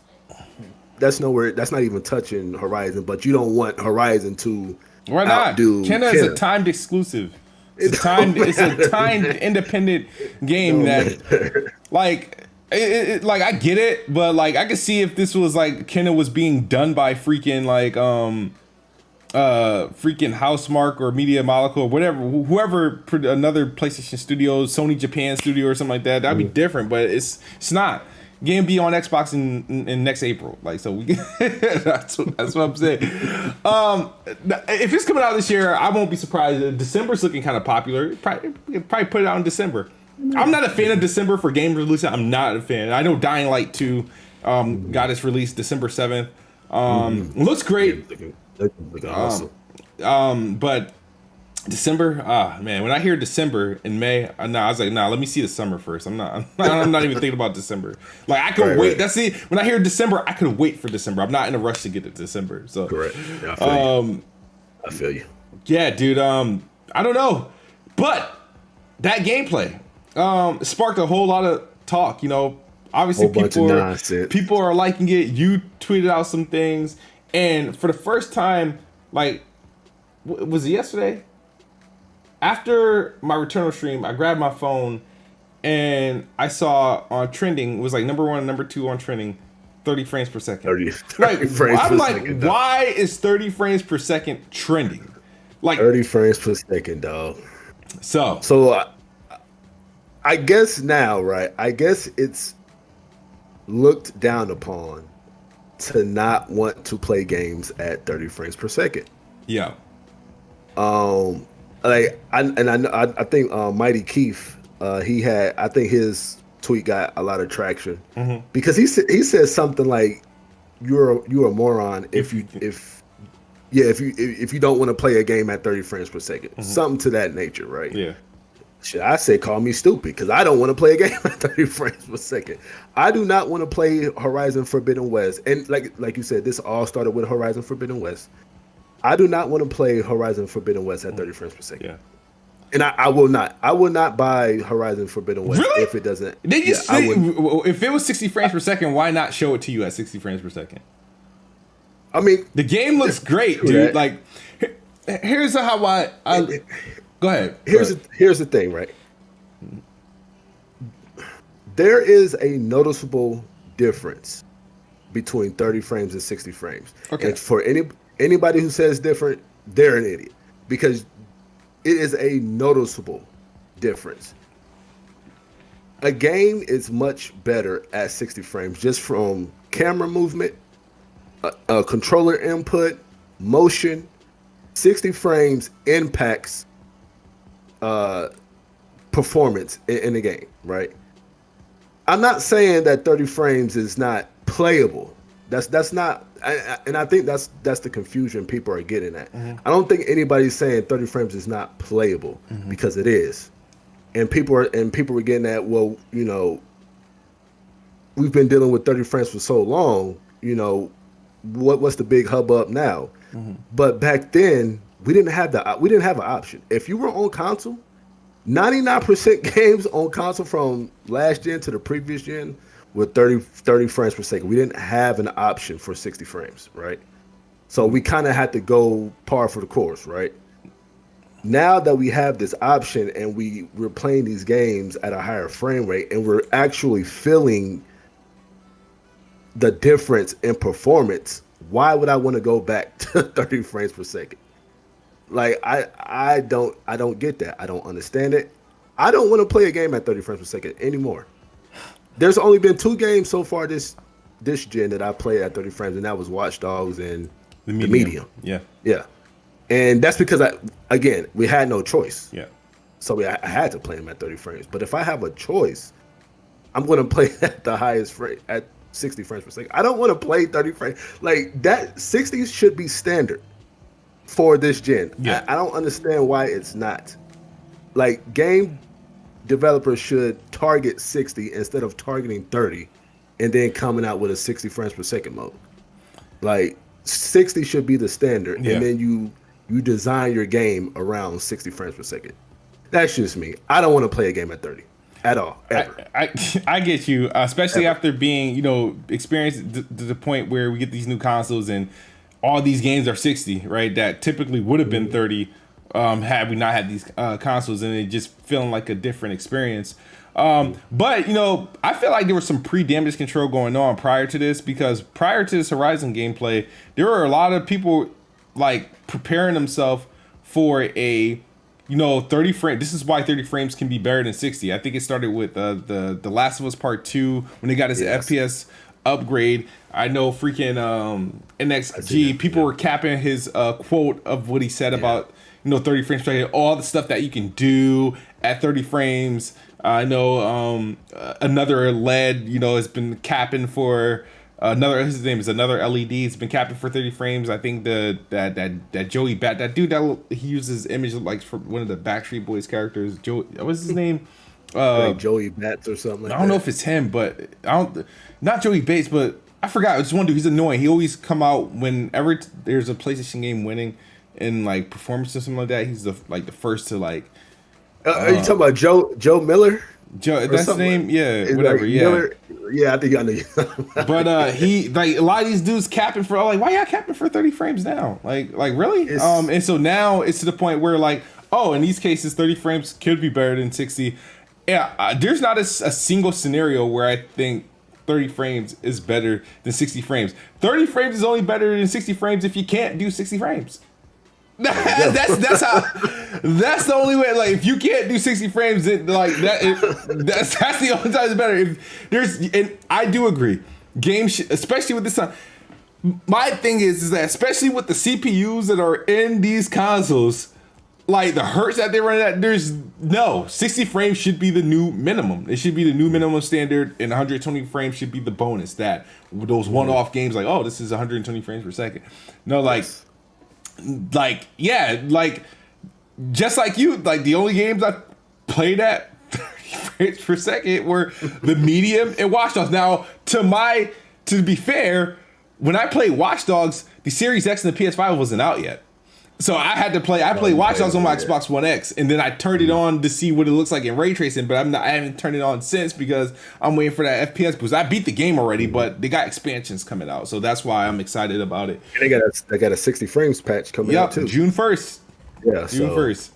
nowhere. That's not even touching Horizon. But you don't want Horizon to outdo Kenna is a timed exclusive. It's a timed independent game that, like, I get it, but like I could see if this was like Kenna was being done by freaking Housemarque or Media Molecule or whatever, whoever, another PlayStation studio, Sony Japan studio or something like that. That'd be different, but it's not. Game be on Xbox in next April, like so. That's what I'm saying. If it's coming out this year, I won't be surprised. December's looking kind of popular. Probably put it out in December. I'm not a fan of December for game releases. I'm not a fan. I know Dying Light 2 got its release December 7th. Looks great. Awesome. But December, man, when I hear December in May, I was like, let me see the summer first. I'm not even thinking about December. Like I could wait. Right. When I hear December, I could wait for December. I'm not in a rush to get to December. So correct. Yeah, I feel you. Yeah, dude. I don't know, but that gameplay sparked a whole lot of talk. Obviously people are liking it. You tweeted out some things, and for the first time, like, was it yesterday? After my Returnal stream, I grabbed my phone and I saw on trending, it was like number 1, number 2 on trending, 30 frames per second. 30 frames I'm per like, second, why is 30 frames per second trending? Like 30 frames per second, dog. So I guess now, right? I guess it's looked down upon to not want to play games at 30 frames per second. Yeah. I think Mighty Keith, I think his tweet got a lot of traction because he said something like, "You're a moron if Yeah, if you don't want to play a game at 30 frames per 2nd, something to that nature, right? Yeah. Should I say call me stupid because I don't want to play a game at 30 frames per second. I do not want to play Horizon Forbidden West. And like you said, this all started with Horizon Forbidden West. I do not want to play Horizon Forbidden West at 30 frames per second. Yeah. And I will not. I will not buy Horizon Forbidden West if it doesn't. If it was 60 frames per second, why not show it to you at 60 frames per second? I mean, the game looks great, dude. Like, here's how I go ahead. Here's the thing, right? There is a noticeable difference between 30 frames and 60 frames. Okay. And for anybody who says different, they're an idiot because it is a noticeable difference. A game is much better at 60 frames just from camera movement, controller input, motion. 60 frames impacts performance in the game, right? I'm not saying that 30 frames is not playable. That's not, and I think that's the confusion people are getting at. I don't think anybody's saying 30 frames is not playable because it is, and people were getting at, well, you know, we've been dealing with 30 frames for so long, you know, what's the big hubbub now? But back then we didn't have an option. If you were on console, 99% games on console from last gen to the previous gen were 30 frames per second. We didn't have an option for 60 frames, right? So we kind of had to go par for the course, right? Now that we have this option and we're playing these games at a higher frame rate and we're actually feeling the difference in performance, why would I want to go back to 30 frames per second? Like, I don't get that. I don't understand it. I don't want to play a game at 30 frames per second anymore. There's only been 2 games so far this gen that I played at 30 frames, and that was Watch Dogs and the Medium. Yeah. And that's because we had no choice. Yeah. So I had to play them at 30 frames. But if I have a choice, I'm going to play at the highest frame at 60 frames per second. I don't want to play 30 frames. Like, that 60 should be standard for this gen. Yeah. I don't understand why it's not. Like, game developers should target 60 instead of targeting 30 and then coming out with a 60 frames per second mode. Like, 60 should be the standard, and then you design your game around 60 frames per second. That's just me. I don't want to play a game at 30 at all, ever. I get you, especially after being, you know, experienced to the point where we get these new consoles and all these games are 60, right? That typically would have been 30 had we not had these consoles, and it just feeling like a different experience. But, you know, I feel like there was some pre-damage control going on prior to this, because prior to this Horizon gameplay, there were a lot of people like preparing themselves for a, you know, 30 frame. This is why 30 frames can be better than 60. I think it started with the Last of Us Part 2 when they got his FPS upgrade. I know freaking NXG, people were capping his quote of what he said about, you know, 30 frames per second, all the stuff that you can do at 30 frames. I know another LED, you know, has been capping for his name is another LED. It's been capping for 30 frames. I think that Joey Bat, that dude that he uses image like for one of the Backstreet Boys characters. Joey, what's his name? Like Joey Bats or something like that. I don't know if it's him, but not Joey Bates, but I forgot. It's one dude. He's annoying. He always come out whenever there's a PlayStation game winning in like performance or something like that. He's the first to like. Are you talking about Joe Miller? Joe, that's his name. Yeah, whatever. Like yeah, Miller? Yeah, I think I know you. But he like a lot of these dudes capping for like, why y'all capping for 30 frames now? Like really? And so now it's to the point where like, oh, in these cases, 30 frames could be better than 60. Yeah, there's not a single scenario where I think 30 frames is better than 60 frames. 30 frames is only better than 60 frames if you can't do 60 frames. That's the only way. Like, if you can't do 60 frames, that's the only time it's better. And I do agree, games, especially with this time. My thing is that especially with the CPUs that are in these consoles, like the hertz that they run at, 60 frames should be the new minimum. It should be the new minimum standard, and 120 frames should be the bonus. That those one-off games like, oh, this is 120 frames per second. No, like. like, yeah, like, just like you, like, the only games I played at 30 frames per second were the medium and Watch Dogs. Now, to be fair, when I played Watch Dogs, the Series X and the PS5 wasn't out yet. So I had to play. I played Watch Dogs on my Xbox One X, and then I turned it on to see what it looks like in ray tracing. But I haven't turned it on since because I'm waiting for that FPS boost. I beat the game already, but they got expansions coming out, so that's why I'm excited about it. And they got a 60 frames patch coming out too. June 1st. Yeah, June 1st.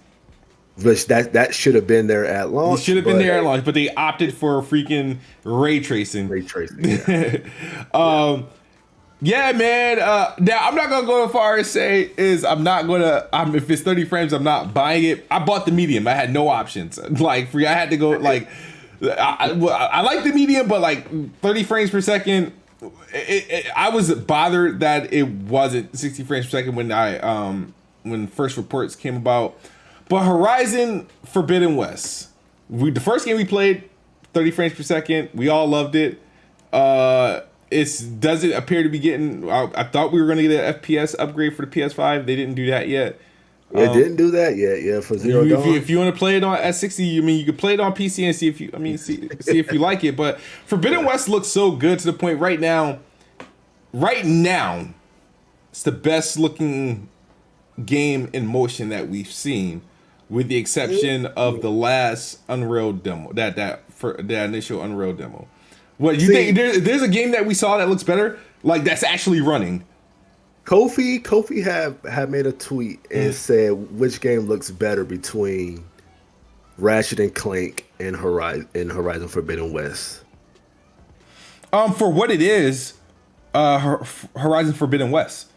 Which that should have been there at launch. It should have been there at launch, but they opted for freaking ray tracing. Ray tracing. Yeah. Yeah, man. Now I'm not gonna go as far as say is I'm not gonna. If it's 30 frames, I'm not buying it. I bought the medium. I had no options. Like I had to go. Like I like the medium, but like 30 frames per second. I was bothered that it wasn't 60 frames per second when first reports came about. But Horizon Forbidden West, the first game we played, 30 frames per second. We all loved it. It doesn't appear to be getting. I thought we were going to get an FPS upgrade for the PS5. They didn't do that yet. It didn't do that yet. Yeah, for Zero Dawn. If you want to play it on at 60, I mean, you can play it on PC and see if you. See if you like it. But Forbidden West looks so good to the point right now. Right now, it's the best looking game in motion that we've seen, with the exception of the last Unreal demo. For the initial Unreal demo. What you think? There's a game that we saw that looks better, like that's actually running. Kofi have made a tweet and said which game looks better between Ratchet and Clank and Horizon Forbidden West. For what it is, Horizon Forbidden West.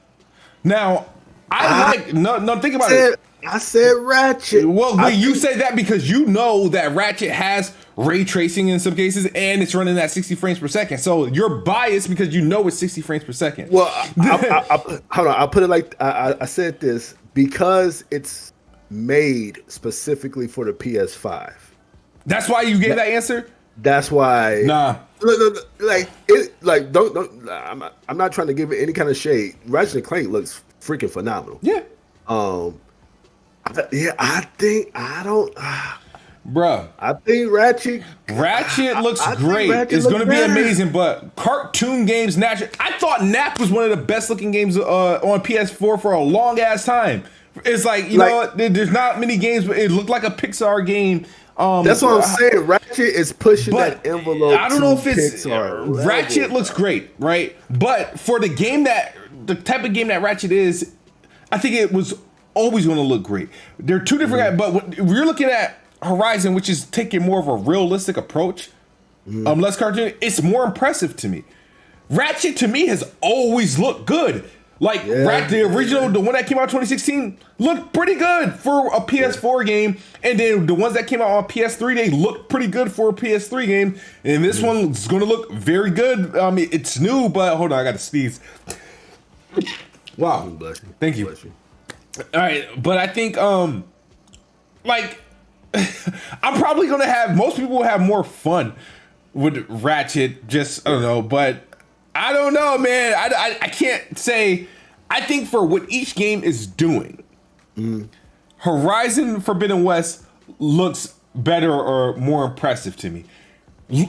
Now, think about it. I said Ratchet. Well, you say that because you know that Ratchet has ray tracing in some cases, and it's running at 60 frames per second. So you're biased because you know it's 60 frames per second. Well, hold on. I'll put it like I said this because it's made specifically for the PS5. That's why you gave that answer? That's why. Nah. Don't. I'm not trying to give it any kind of shade. Ratchet and Clank looks freaking phenomenal. Yeah. Bruh. I think Ratchet looks great. It's going to be amazing, but cartoon games, naturally. I thought Nap was one of the best looking games on PS4 for a long ass time. It's like, you know, there's not many games, but it looked like a Pixar game. That's what I'm saying. Ratchet is pushing that envelope. I don't know if it's Pixar Ratchet looks great, right? But for the type of game that Ratchet is, I think it was always going to look great. They're two different guys, but when you're looking at Horizon, which is taking more of a realistic approach, less cartoon, it's more impressive to me. Ratchet to me has always looked good. Like the original, the one that came out in 2016, looked pretty good for a PS4 game, and then the ones that came out on PS3, they looked pretty good for a PS3 game. And this one's going to look very good. I mean, it's new, but hold on, I got to sneeze. Wow, thank you. All right, but I think I'm probably gonna have most people will have more fun with Ratchet. Just I don't know, but I don't know, man. I can't say. I think for what each game is doing, Horizon Forbidden West looks better or more impressive to me.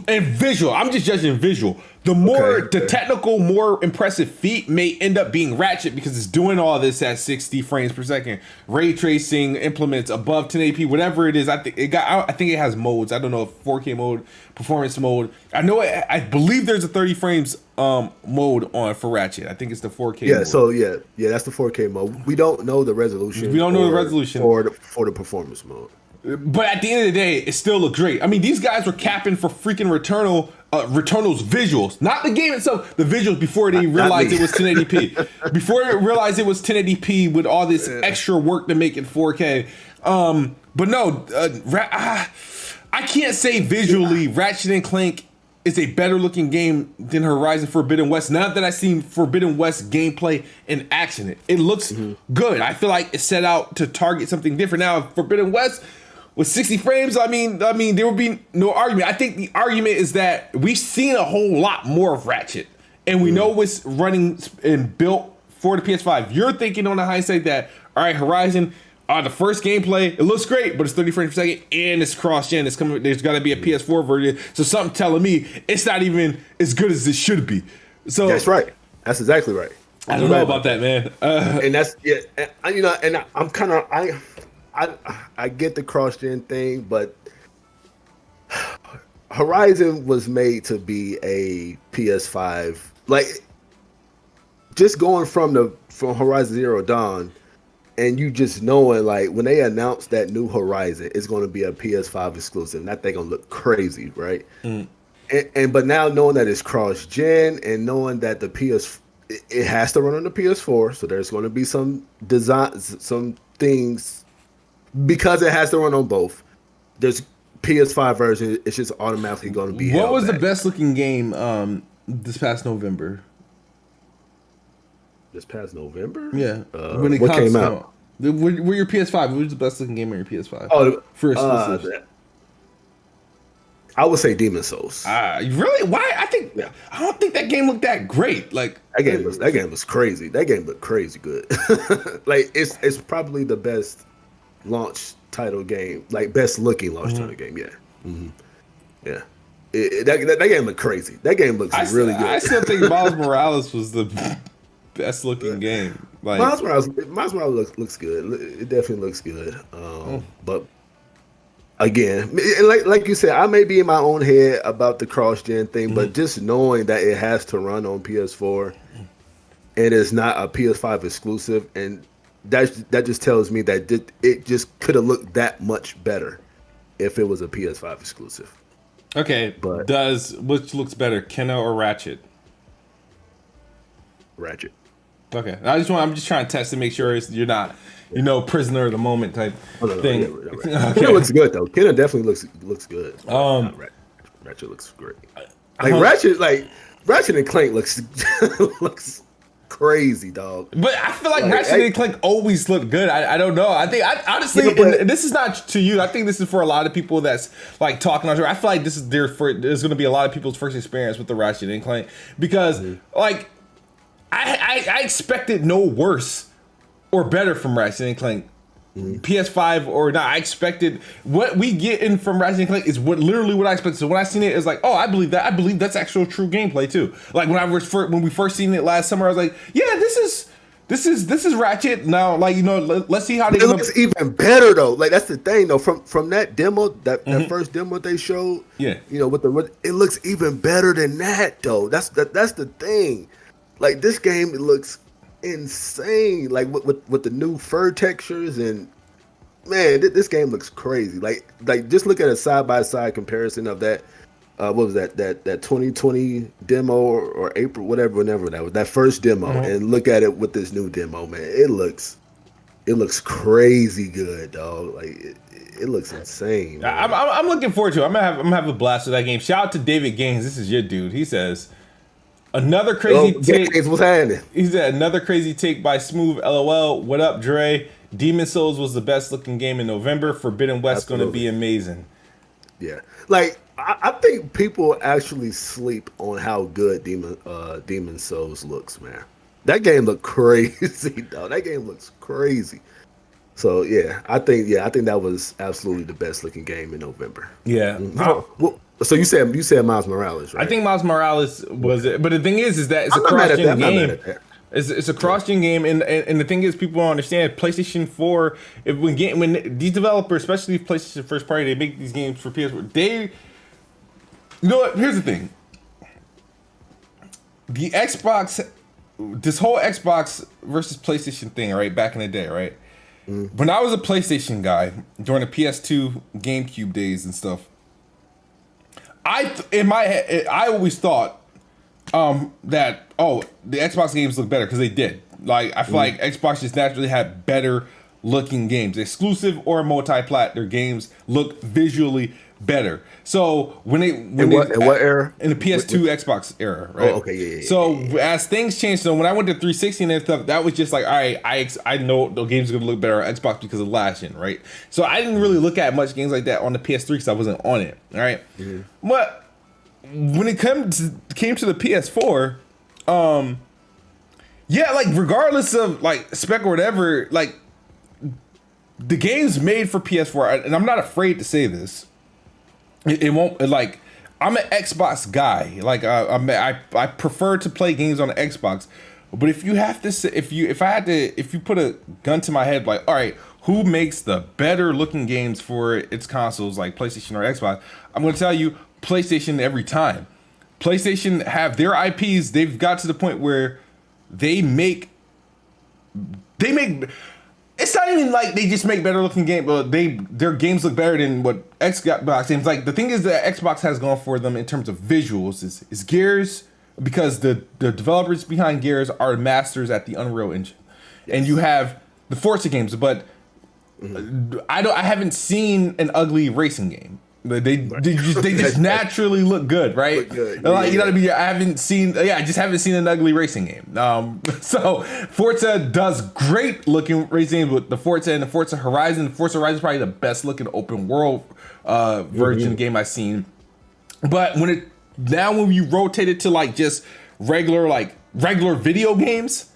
And visual, I'm just judging visual. The technical, more impressive feat may end up being Ratchet because it's doing all this at 60 frames per second. Ray tracing implements above 1080p, whatever it is. I think it has modes. I don't know if 4K mode, performance mode. I believe there's a 30 frames mode on for Ratchet. I think it's the 4K. Yeah. Mode. So that's the 4K mode. We don't know the resolution. We don't know the resolution for the performance mode. But at the end of the day, it still looked great. I mean, these guys were capping for freaking Returnal's visuals, not the game itself, the visuals before they realized it was 1080p. Before they realized it was 1080p with all this extra work to make it 4K. But no, I can't say visually Ratchet and Clank is a better looking game than Horizon Forbidden West. Now that I've seen Forbidden West gameplay in action, it looks good. I feel like it's set out to target something different. Now, Forbidden West with 60 frames, I mean, there would be no argument. I think the argument is that we've seen a whole lot more of Ratchet, and we know it's running and built for the PS5. You're thinking on the hindsight that, all right, Horizon, the first gameplay, it looks great, but it's 30 frames per second and it's cross-gen. It's coming. There's got to be a PS4 version. So something telling me it's not even as good as it should be. So that's right. That's exactly right. I don't know about that, man. And that's and I'm kind of I get the cross-gen thing, but Horizon was made to be a PS5. Like, just going from Horizon Zero Dawn, and you just knowing, like, when they announced that new Horizon, it's going to be a PS5 exclusive, and that thing gonna look crazy, right? But now knowing that it's cross-gen, and knowing that it has to run on the PS4, so there's going to be some things, because it has to run on both. There's PS5 version, it's just automatically going to be. What was the best looking game this past November? This past November? Yeah. What came out? Were your PS5? What was the best looking game on your PS5? Oh, for exclusives. I would say Demon Souls. Really? Why? I don't think that game looked that great. Like that game was crazy. That game looked crazy good. Like it's probably the best launch title game, like best looking launch title game. Yeah, yeah. That game looked crazy. That game looks really good. I still think Miles Morales was the best looking game. Like Miles Morales looks good. It definitely looks good. But again, like you said, I may be in my own head about the cross-gen thing, but just knowing that it has to run on PS4 and it's not a PS5 exclusive, and that just tells me that it just could have looked that much better if it was a PS5 exclusive. Okay, but which looks better, Kenna or Ratchet? Ratchet. Okay, I'm just trying to test to make sure you're not, prisoner of the moment type thing. Okay. Kenna looks good though. Kenna definitely looks good. Ratchet looks great. Ratchet and Clank looks crazy, dog. But I feel like Ratchet and Clank always look good. I don't know. I think honestly, and this is not to you. I think this is for a lot of people that's like talking on. I feel like this is there's going to be a lot of people's first experience with the Ratchet and Clank because like I expected no worse or better from Ratchet and Clank. PS5 or not, I expected what we get in from Ratchet and Clank is literally what I expected. So when I seen it, it's like, oh, I believe that's actual true gameplay too. Like when we first seen it last summer, I was like, yeah, this is Ratchet. Now, like let's see how they. It looks even better though. Like that's the thing though. From that demo, that first demo they showed, it looks even better than that though. That's the thing. Like this game, it looks insane, like with the new fur textures, and man, this game looks crazy. Like just look at a side by side comparison of that. What was that 2020 demo or April, whenever that was, that first demo, and look at it with this new demo, man. It looks crazy good, dog. Like it looks insane. I'm looking forward to it. I'm gonna have a blast with that game. Shout out to David Gaines. This is your dude. He says. Another crazy take. What's happening? He said another crazy take by Smooth. LOL. What up, Dre? Demon Souls was the best looking game in November. Forbidden West going to be amazing. Yeah, like I think people actually sleep on how good Demon Souls looks, man. That game looked crazy, though. That game looks crazy. So yeah, I think that was absolutely the best looking game in November. Yeah. So you said Miles Morales, right? I think Miles Morales was it, but the thing is that it's a cross-gen game. It's a cross-gen game, and the thing is, people don't understand PlayStation 4. When these developers, especially PlayStation first party, they make these games for PS4. You know what? Here's the thing. The Xbox, this whole Xbox versus PlayStation thing, right? Back in the day, right? When I was a PlayStation guy during the PS2, GameCube days and stuff. In my head, I always thought that the Xbox games look better because they did. Like I feel like Xbox just naturally had better looking games, exclusive or multi-plat. Their games look visually better. So what era? In the PS2 Xbox era, right? Oh, okay, yeah. So as things changed, so when I went to 360 and stuff, that was just like, all right, I know the games are gonna look better on Xbox because of last gen, right? So I didn't really look at much games like that on the PS3 because I wasn't on it, all right? But when it came to the PS4, Yeah, like regardless of like spec or whatever, like the game's made for PS4, and I'm not afraid to say this. It won't like I'm an Xbox guy. Like I prefer to play games on the Xbox. But if you have to, if you put a gun to my head, like, all right, who makes the better looking games for its consoles, like PlayStation or Xbox? I'm going to tell you, PlayStation every time. PlayStation have their IPs. They've got to the point where they make. It's not even like they just make better looking games, but their games look better than what Xbox games. Like the thing is that Xbox has gone for them in terms of visuals is Gears, because the developers behind Gears are masters at the Unreal Engine, and you have the Forza games, but I haven't seen an ugly racing game. They just naturally look good, right? Look good. Like, you know what I mean? I just haven't seen an ugly racing game. So Forza does great looking racing games with the Forza and the Forza Horizon. The Forza Horizon is probably the best looking open world version game I've seen. But when you rotate it to like just regular video games,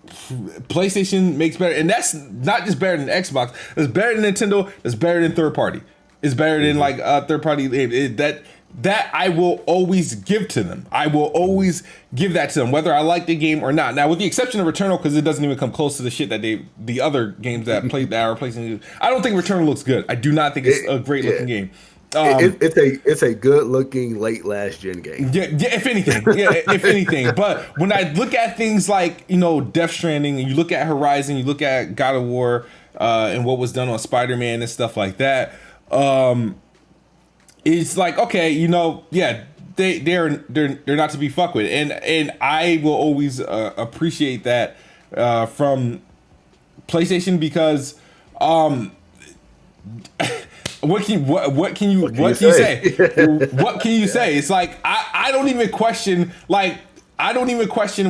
PlayStation makes better, and that's not just better than Xbox. It's better than Nintendo. It's better than third party. It's better than like third party. That I will always give to them. I will always give that to them, whether I like the game or not. Now, with the exception of Returnal, because it doesn't even come close to the shit that the other games that are PlayStation. I don't think Returnal looks good. I do not think it's a great looking game. It's a good looking late last gen game. Yeah, if anything. But when I look at things like, Death Stranding, and you look at Horizon, you look at God of War, and what was done on Spider-Man and stuff like that, it's like, okay, they're not to be fucked with, and I will always appreciate that from PlayStation, because What can you say? What can you say? It's like I don't even question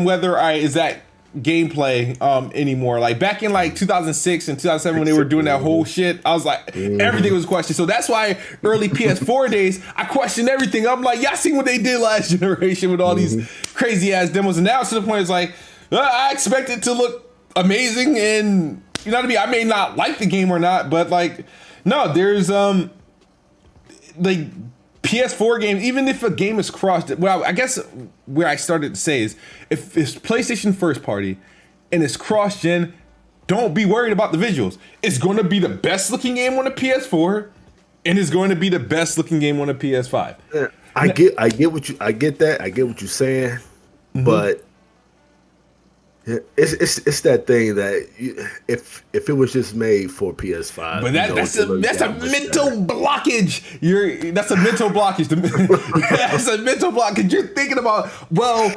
whether is that gameplay anymore. Like back in like 2006 and 2007 when they were doing that whole shit, I was like everything was questioned. So that's why early PS4 days I questioned everything. I'm like, y'all seen what they did last generation with all these crazy ass demos, and now to the point it's like I expect it to look amazing, and you know what I mean? I may not like the game or not, but like. No, there's like PS4 games, even if a game is crossed. Well, I guess where I started to say is if it's PlayStation first party and it's cross-gen, don't be worried about the visuals. It's going to be the best looking game on the PS4, and it's going to be the best looking game on the PS5. I get that. I get what you're saying, but it's that thing that if it was just made for PS5, but that's a mental blockage. That's a mental blockage. That's a mental blockage. You're thinking about, well,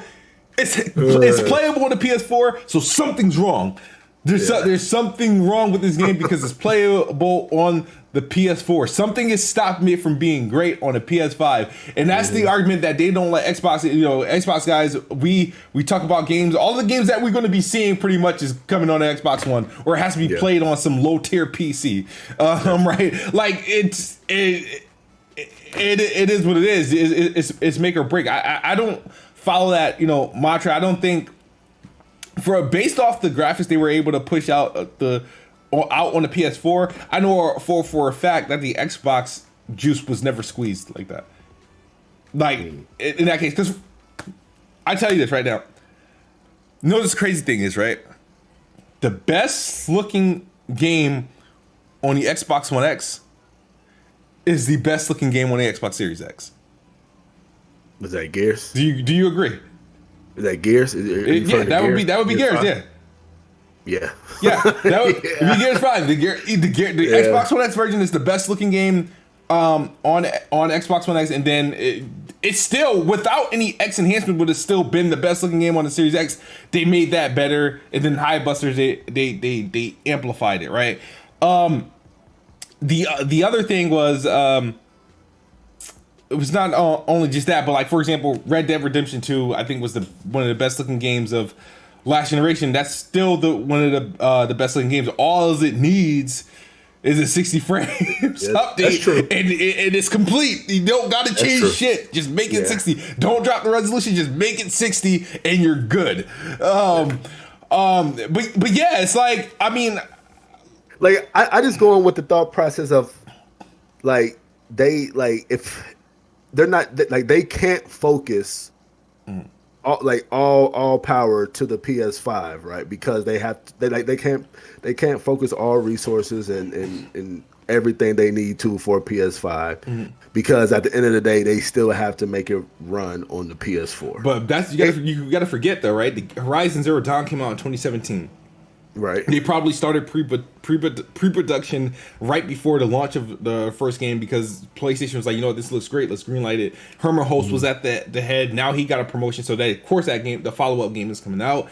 it's playable on the PS4, so something's wrong. There's something wrong with this game because it's playable on the PS4. Something is stopping it from being great on a PS5, and that's the argument that they don't let Xbox. Xbox guys, we talk about games. All the games that we're going to be seeing pretty much is coming on the Xbox One, or it has to be played on some low tier PC. Right? Like it is what it is. It's make or break. I don't follow that mantra. I don't think based off the graphics they were able to push out on the PS4, I know for a fact that the Xbox juice was never squeezed like that. Like in that case, because I tell you this right now. You know what this crazy thing is, right? The best looking game on the Xbox One X is the best looking game on the Xbox Series X. Was that Gears? Do you agree? Is that Gears? That would be Gears. Yeah. That would be Gears 5. The Xbox One X version is the best looking game on Xbox One X, and then it's still, without any X enhancement, would have still been the best looking game on the Series X. They made that better, and then High Busters they amplified it, right? The other thing was it was not only just that, but like for example, Red Dead Redemption 2, I think was one of the best looking games of last generation. That's still one of the best looking games. All it needs is it 60 frames Yeah, update, that's true. and it's complete. You don't got to change shit. Just make it 60. Don't drop the resolution. Just make it 60, and you're good. But yeah, it's like, I mean, like I just go on with the thought process of like if they're not like they can't focus all power to the PS5, right? Because they can't focus all resources and everything they need to for PS5 because at the end of the day they still have to make it run on the PS4. But that's you gotta forget though, right? The Horizon Zero Dawn came out in 2017. Right. They probably started pre-production right before the launch of the first game because PlayStation was like, you know what, this looks great, let's greenlight it. Herman Host was at the head. Now he got a promotion, so that of course that game, the follow-up game, is coming out.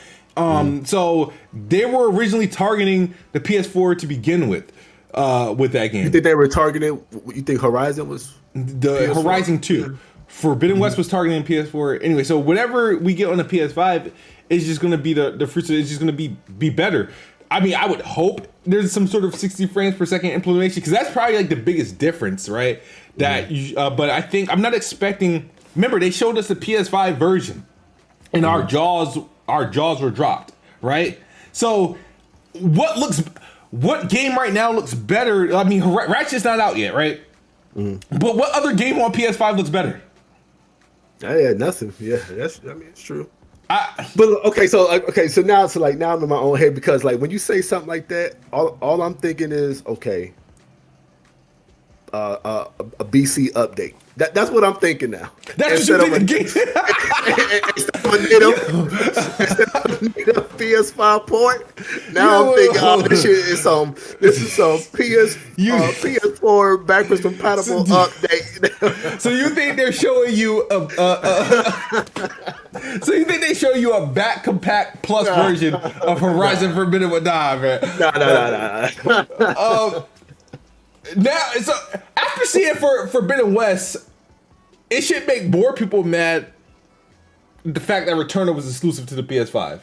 So they were originally targeting the PS4 to begin with that game. You think they were targeting? You think Horizon was the PS4? Horizon 2? Forbidden West was targeting PS4 anyway. So whatever we get on the PS5 is just going to be the fruits. It's just going to be better. I mean, I would hope there's some sort of 60 frames per second implementation because that's probably like the biggest difference, right? That but I think I'm not expecting. Remember, they showed us the PS5 version, and our jaws were dropped, right? So what game right now looks better? I mean, Ratchet's not out yet, right? But what other game on PS5 looks better? Yeah, nothing. Yeah, it's true. But so now I'm in my own head because like when you say something like that, all I'm thinking is okay, a BC update. That's what I'm thinking now. That's what you think. Instead of a PS5 port, now I'm thinking, oh, this is some PS4 backwards compatible update. So you think they're showing you so you think they show you a back compact plus version of Horizon Forbidden West? Nah, man. No. Now, so after seeing Forbidden West, it should make more people mad the fact that Returnal was exclusive to the PS5.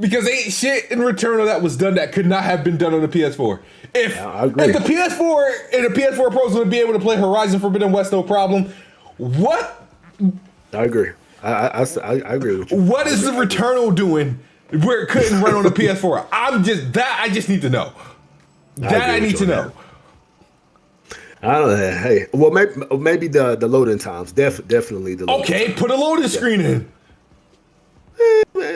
Because ain't shit in Returnal that was done that could not have been done on the PS4. If the PS4 and the PS4 Pro is going to be able to play Horizon Forbidden West no problem, what? I agree. I agree with you. What is the Returnal doing where it couldn't run on the PS4? I just need to know. I need to know. I don't know. Hey, well, maybe the loading times. Definitely the loading times. Put a loading screen in.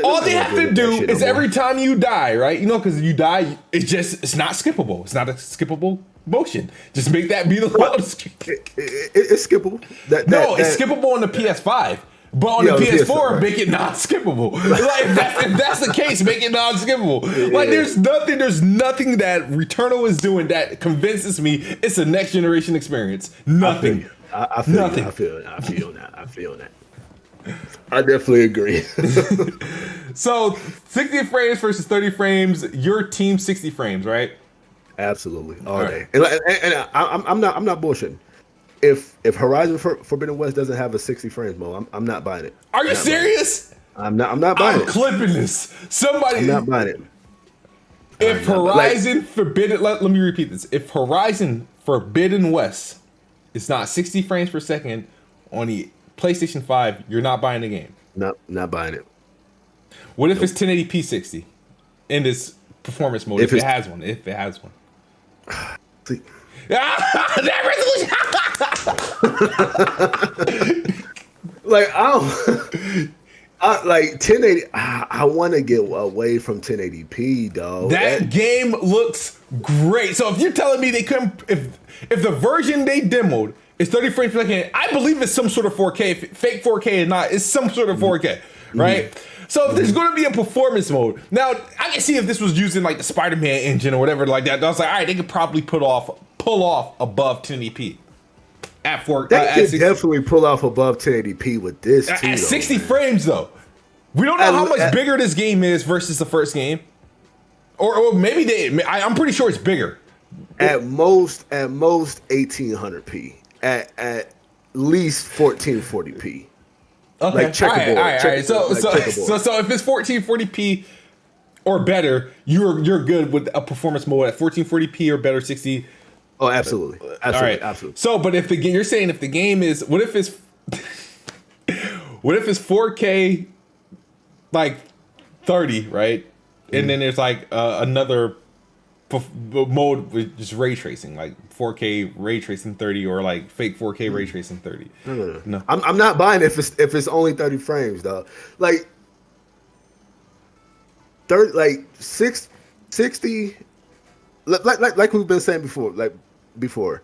All they have to do is every time you die, right? You know, because you die, it's not skippable. It's not a skippable motion. Just make that be the loading screen. It's skippable. It's skippable on the PS5. But on the PS4, right. Make it non-skippable. Like if that's the case, make it non-skippable. Like there's nothing that Returnal is doing that convinces me it's a next generation experience. Nothing. I feel that. I definitely agree. So 60 frames versus 30 frames. Your team 60 frames, right? Absolutely, all day. And I'm not bullshitting. If Horizon Forbidden West doesn't have a 60 frames mode, I'm not buying it. Are you serious? I'm not buying it. I'm clipping this. I'm not buying it. If Horizon Forbidden, let me repeat this. If Horizon Forbidden West is not 60 frames per second on the PlayStation 5, you're not buying the game. Not buying it. What if it's 1080p 60 in this performance mode? If it has one. See. That resolution. Like I like 1080. I want to get away from 1080p, dog. That game looks great. So if you're telling me they couldn't, if the version they demoed is 30 frames per second, I believe it's some sort of 4K. Fake 4K or not, it's some sort of 4K, right? So if there's going to be a performance mode. Now I can see if this was using like the Spider-Man engine or whatever like that. I was like, all right, they could probably pull off above 1080p at 4K. They could definitely pull off above 1080p with this too. At 60 frames though. We don't know how much bigger this game is versus the first game, or maybe I'm pretty sure it's bigger. At most 1800p. At least 1440p. Okay. Like checkerboard. All right. So if it's 1440p, or better, you're good with a performance mode at 1440p or better 60. Oh, absolutely, absolutely, All right. absolutely. So, but if you're saying if the game is, what if it's 4K like 30, right? And then there's like another mode with just ray tracing, like 4K ray tracing 30 or like fake 4K ray tracing 30. No. I'm not buying if it's only 30 frames though. Like 30, like 60, like we've been saying before.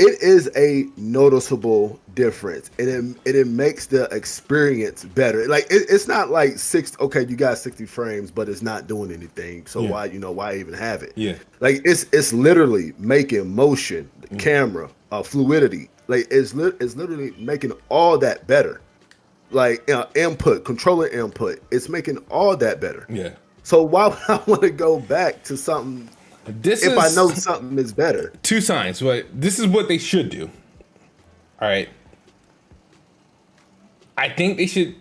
It is a noticeable difference, and it makes the experience better. Like it's not like okay, you got 60 frames, but it's not doing anything. So why even have it? Yeah, like it's literally making motion, the camera, fluidity. Like it's literally making all that better. Like controller input, it's making all that better. Yeah. So why would I want to go back to something? I know something is better. Two signs, but this is what they should do. All right. I think they should.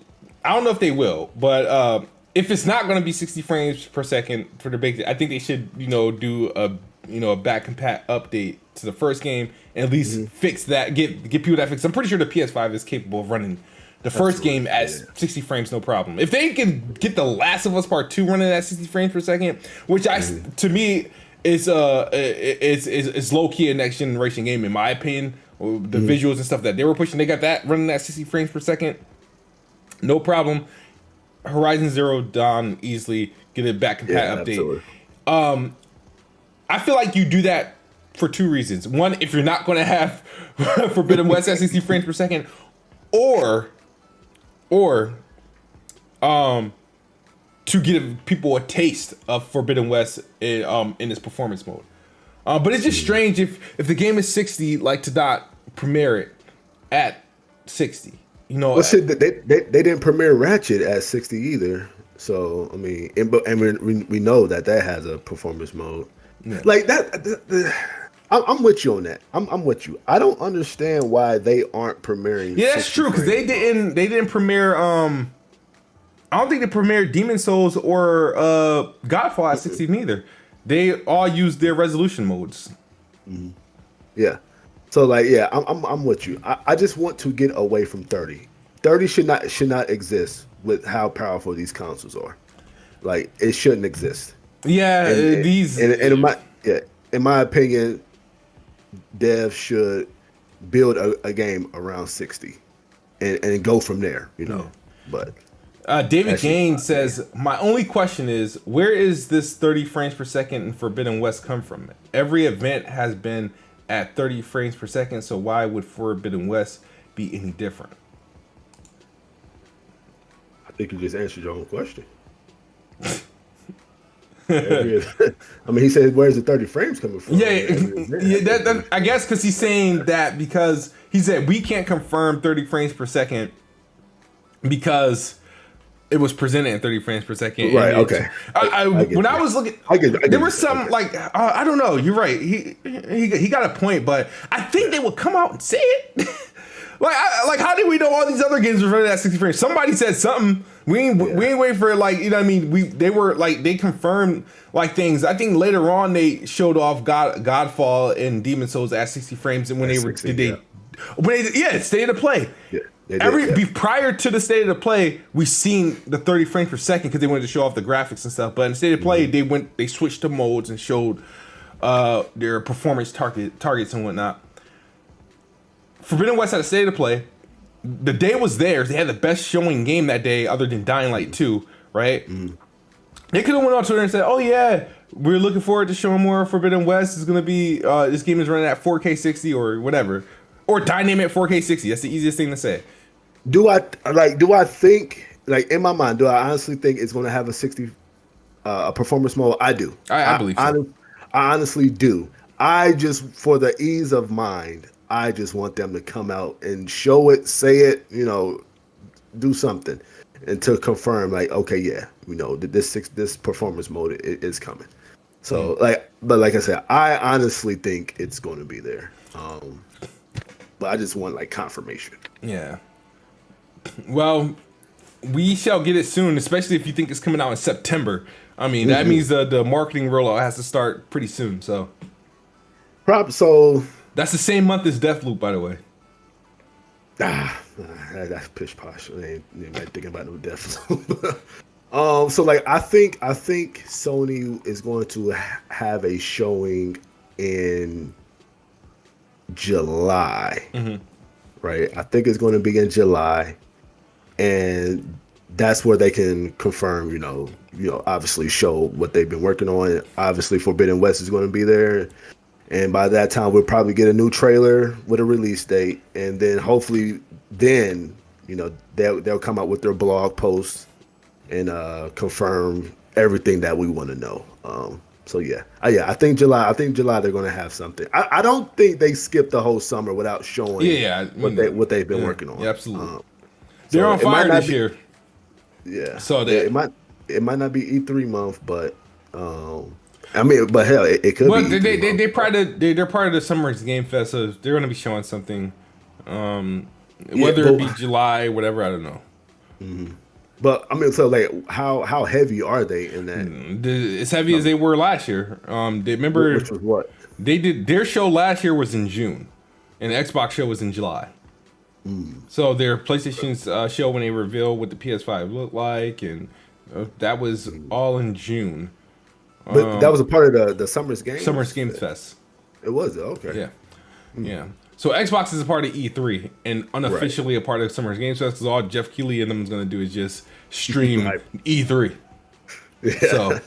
I don't know if they will, but if it's not going to be 60 frames per second for the big, I think they should, do a back compat update to the first game and at least fix that. Get people that fix. I'm pretty sure the PS5 is capable of running the first game at 60 frames, no problem. If they can get The Last of Us Part 2 running at 60 frames per second, which to me. It's low key a next generation game in my opinion. The visuals and stuff that they were pushing, they got that running at 60 frames per second, no problem. Horizon Zero Dawn easily get it back compat update. Absolutely. I feel like you do that for two reasons. One, if you're not going to have Forbidden West at 60 frames per second, or to give people a taste of Forbidden West in its performance mode. But it's just strange if the game is 60, like to not premiere it at 60. Well, shit, they didn't premiere Ratchet at 60 either. So I mean, we know that has a performance mode. Yeah. Like that. I'm with you on that. I'm with you. I don't understand why they aren't premiering. Yeah, that's true because they didn't premiere. I don't think they premiered Demon Souls or Godfall at 60 neither. They all use their resolution modes. Mm-hmm. Yeah. So like, yeah, I'm with you. I just want to get away from 30. 30 should not exist with how powerful these consoles are. Like it shouldn't exist. Yeah, in my opinion, devs should build a game around 60 and go from there. But. David Gaines says, my only question is, where is this 30 frames per second in Forbidden West come from? Every event has been at 30 frames per second, so why would Forbidden West be any different? I think you just answered your own question. I mean, he said, where's the 30 frames coming from? Yeah, I guess because he's saying that because he said we can't confirm 30 frames per second because it was presented in 30 frames per second. Right. Okay. I was looking, there was some like I don't know. You're right. He got a point, but I think they would come out and say it. like how did we know all these other games were running at 60 frames? Somebody said something. We ain't waiting for it. Like, you know what I mean? They were like they confirmed like things. I think later on they showed off Godfall and Demon Souls at 60 frames, and when they were 60, State of Play. Yeah. Prior to the State of the Play, we seen the 30 frames per second because they wanted to show off the graphics and stuff. But in the State of Play, they switched to modes and showed their performance targets and whatnot. Forbidden West had a State of Play. The day was theirs. They had the best showing game that day, other than Dying Light 2, right? They could have went on Twitter and said, "Oh yeah, we're looking forward to showing more Forbidden West. It's gonna be this game is running at 4K 60 or whatever, or dynamic 4K 60. That's the easiest thing to say." Do I think, like, in my mind, do I honestly think it's going to have a 60 a performance mode? I do. I believe so. I honestly do. I just, for the ease of mind, I just want them to come out and show it, say it, do something, and to confirm, like, okay, yeah, this performance mode is coming. So, but like I said, I honestly think it's going to be there. But I just want like confirmation. Yeah. Well, we shall get it soon, especially if you think it's coming out in September. I mean, that means the marketing rollout has to start pretty soon. So, So that's the same month as Deathloop, by the way. That's pish posh. I ain't thinking about no Deathloop. So like I think Sony is going to have a showing in July, right? I think it's going to be in July, and that's where they can confirm, obviously show what they've been working on. Obviously, Forbidden West is going to be there, and by that time, we'll probably get a new trailer with a release date, and then hopefully, they'll come out with their blog posts and confirm everything that we want to know. So yeah, I think July they're going to have something. I don't think they skipped the whole summer without showing what they've been working on. Yeah, absolutely. They're on fire this year. Yeah. So it might not be E3 month, but but hell, it could be. They're part of the Summer's Game Fest, so they're going to be showing something. Whether it be July, whatever, I don't know. Mm-hmm. But I mean, so like, how heavy are they in that? As heavy as they were last year. They remember which was what they did. Their show last year was in June, and the Xbox show was in July. So their PlayStation's show when they revealed what the PS5 looked like, and that was all in June. But that was a part of the Summer's Game Fest. It was okay. Yeah, yeah. So Xbox is a part of E3 and unofficially a part of Summer's Games Fest, because all Jeff Keighley and them is going to do is just stream E3. Yeah. So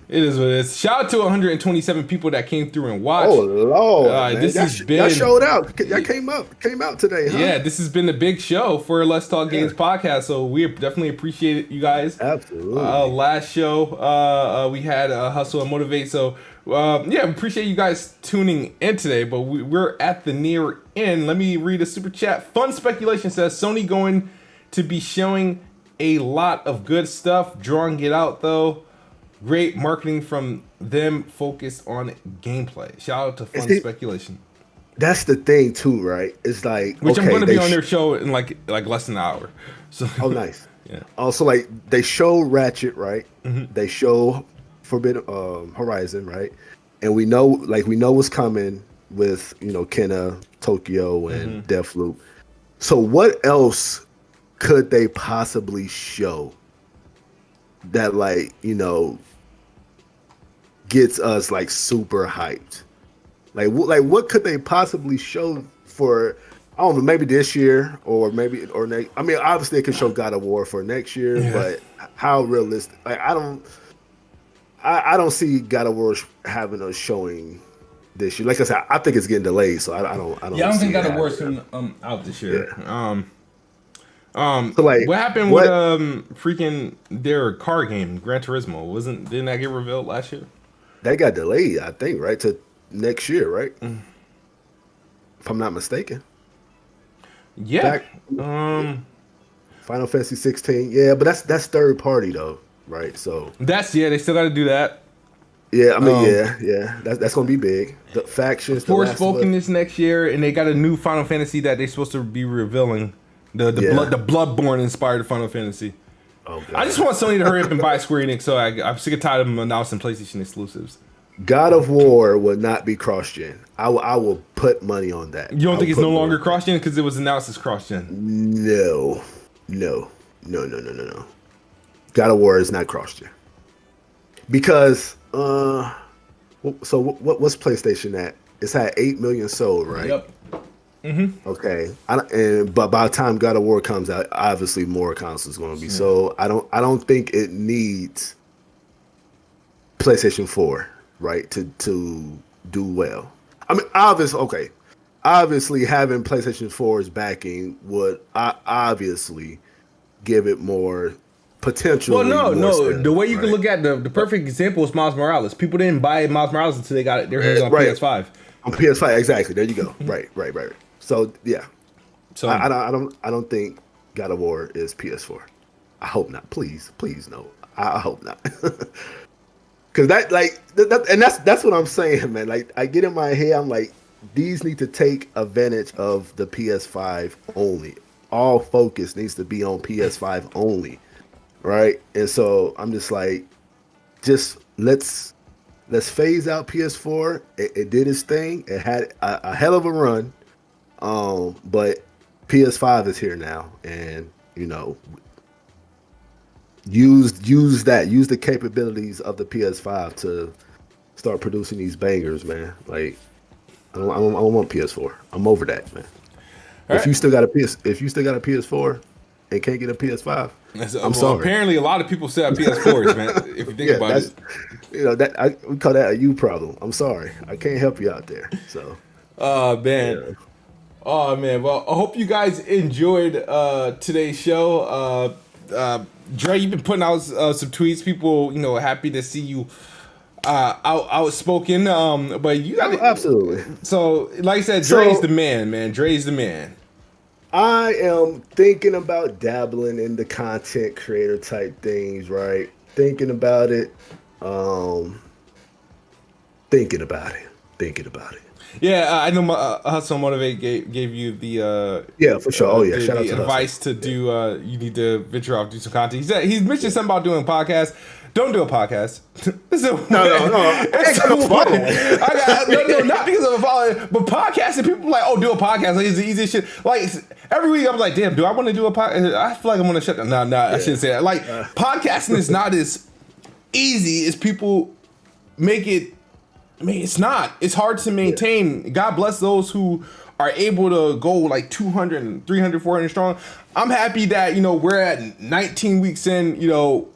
it is what it is. Shout out to 127 people that came through and watched. Oh Lord, this has been. Y'all showed out. Y'all came out today, huh? Yeah, this has been a big show for Let's Talk Games podcast. So we definitely appreciate it, you guys. Absolutely. Last show we had Hustle and Motivate. So we appreciate you guys tuning in today. But we're at the near end. Let me read a super chat. Fun Speculation says Sony going to be showing a lot of good stuff. Drawing it out though. Great marketing from them, focused on gameplay. Shout out to Fun Speculation. That's the thing too, right? It's like, which I'm going to be on their show in like less than an hour. So oh, nice. Yeah. Also, like they show Ratchet, right? Mm-hmm. They show Forbidden Horizon, right? And we know what's coming with Kena, Tokyo, and Deathloop. So what else could they possibly show that gets us like super hyped? Like what could they possibly show for, I don't know, maybe this year or next? I mean, obviously they could show God of War for next year, but how realistic? Like I don't see God of War having a showing this year. Like I said, I think it's getting delayed, so I don't. Yeah, I don't think God of War is coming out this year. Yeah. So like, what happened with freaking their car game, Gran Turismo? Didn't that get revealed last year? That got delayed, I think, right, to next year, right? If I'm not mistaken. Yeah. Final Fantasy 16. Yeah, but that's third party though, right? So they still got to do that. Yeah, I mean, yeah. That's gonna be big. The factions. Forspoken this next year, and they got a new Final Fantasy that they're supposed to be revealing. The Bloodborne inspired Final Fantasy. Oh, God. I just want Sony to hurry up and buy Square Enix, so I'm sick and tired of them announcing PlayStation exclusives. God of War will not be cross-gen. I will put money on that. You don't think it's no longer cross-gen because it was announced as cross-gen? No. God of War is not cross-gen. Because, so what's PlayStation at? It's at 8 million sold, right? Yep. Mm-hmm. Okay, but by the time God of War comes out, obviously more consoles going to be. So I don't think it needs PlayStation 4, right, to do well. I mean, obviously having PlayStation 4's backing would obviously give it more potential. Well, no. The way you can look at the perfect example is Miles Morales. People didn't buy Miles Morales until they got their hands on PS5. On PS5, exactly. There you go. Right. So yeah. So I don't think God of War is PS4. I hope not. Please no. I hope not. Because that's what I'm saying, man. Like I get in my head, I'm like, these need to take advantage of the PS5 only. all focus needs to be on PS5 only, right? And so I'm just like, just let's phase out PS4. It did its thing. It had a hell of a run, but PS5 is here now, and use the capabilities of the PS5 to start producing these bangers, man. Like, I don't want PS4. I'm over that, man. If you still got a PS4 and can't get a PS5, I'm sorry. Apparently, a lot of people still have PS4s, man. If you think about it, we call that a you problem. I'm sorry, I can't help you out there. So, oh man. Well, I hope you guys enjoyed today's show. Dre, you've been putting out some tweets. People, happy to see you outspoken. But you got absolutely. So, like I said, Dre's the man, man. Dre's the man. I am thinking about dabbling in the content creator type things, right? Thinking about it. Thinking about it. Yeah, I know. Hustle Motivate gave you the yeah, for sure. Oh yeah, shout out to advice Hustle. to do. You need to venture off, do some content. He's mentioned something about doing a podcast. Don't do a podcast. No. No, not because of a following, but podcasting. People are like, oh, do a podcast. Like, it's the easiest shit. Like, every week I'm like, damn, do I want to do a podcast? I feel like I'm gonna shut down. No, I shouldn't say that. Like, podcasting is not as easy as people make it. I mean, it's not. It's hard to maintain. Yeah. God bless those who are able to go like 200, 300, 400 strong. I'm happy that, we're at 19 weeks in, with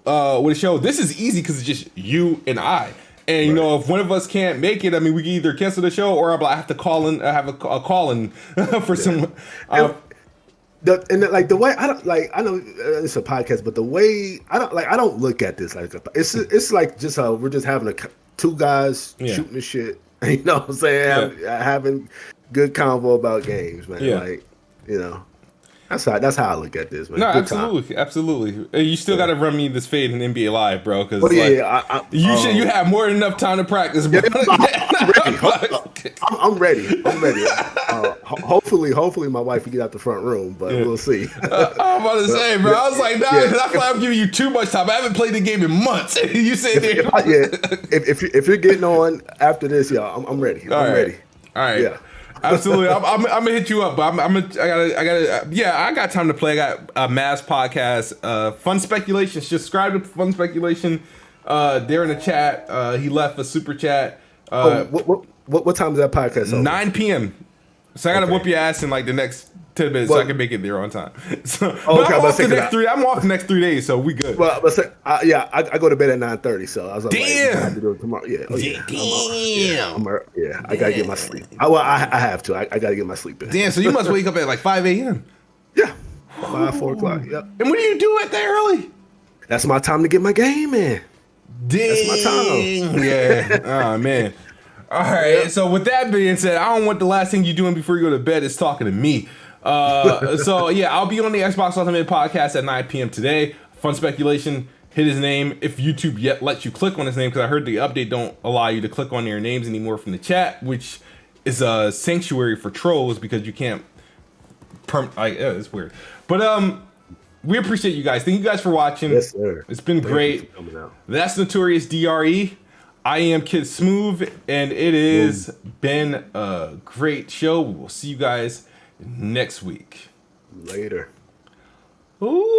a show. This is easy because it's just you and I. And, if one of us can't make it, I mean, we can either cancel the show or I have to call in, have a call in for someone. The way I don't like, I know it's a podcast, but the way I don't look at this like it's like just we're just having two guys shooting the shit. You know what I'm saying? Having good convo about games, man. Yeah. Like, that's how I look at this, man. No, good absolutely. You still got to run me this fade in NBA Live, bro. Because you have more than enough time to practice, bro. I'm ready. Hopefully my wife will get out the front room, but we'll see. I'm about to say, bro. I was like, nah, because I feel like I'm giving you too much time. I haven't played the game in months. You say there. If you're getting on after this, y'all, I'm ready. I'm ready. All right. Yeah. Absolutely, I'm gonna hit you up, but I got time to play. I got a Mass podcast, Fun Speculation. Subscribe to Fun Speculation. There in the chat, he left a super chat. What time is that podcast? 9 p.m. So I gotta whoop your ass in like the next 10 minutes so I can make it there on time. So, I'm off the next 3 days, so we good. Well, I go to bed at 9:30, so I was like, damn, I have to do it tomorrow. Damn. I gotta get my sleep. I have to. I gotta get my sleep in. Damn, so you must wake up at like 5 a.m. Yeah, 4 o'clock. Yep. And what do you do at that early? That's my time to get my game in. That's my time. Yeah. Oh man. All right. So with that being said, I don't want the last thing you're doing before you go to bed is talking to me. So yeah, I'll be on the Xbox Ultimate podcast at 9 p.m. today. Fun Speculation. Hit his name if YouTube yet lets you click on his name, because I heard the update don't allow you to click on their names anymore from the chat, which is a sanctuary for trolls because you can't. It's weird, but we appreciate you guys. Thank you guys for watching. Yes, sir. It's been great. That's Notorious DRE. I am Kid Smooth, and it has been a great show. We will see you guys next week. Later. Oh.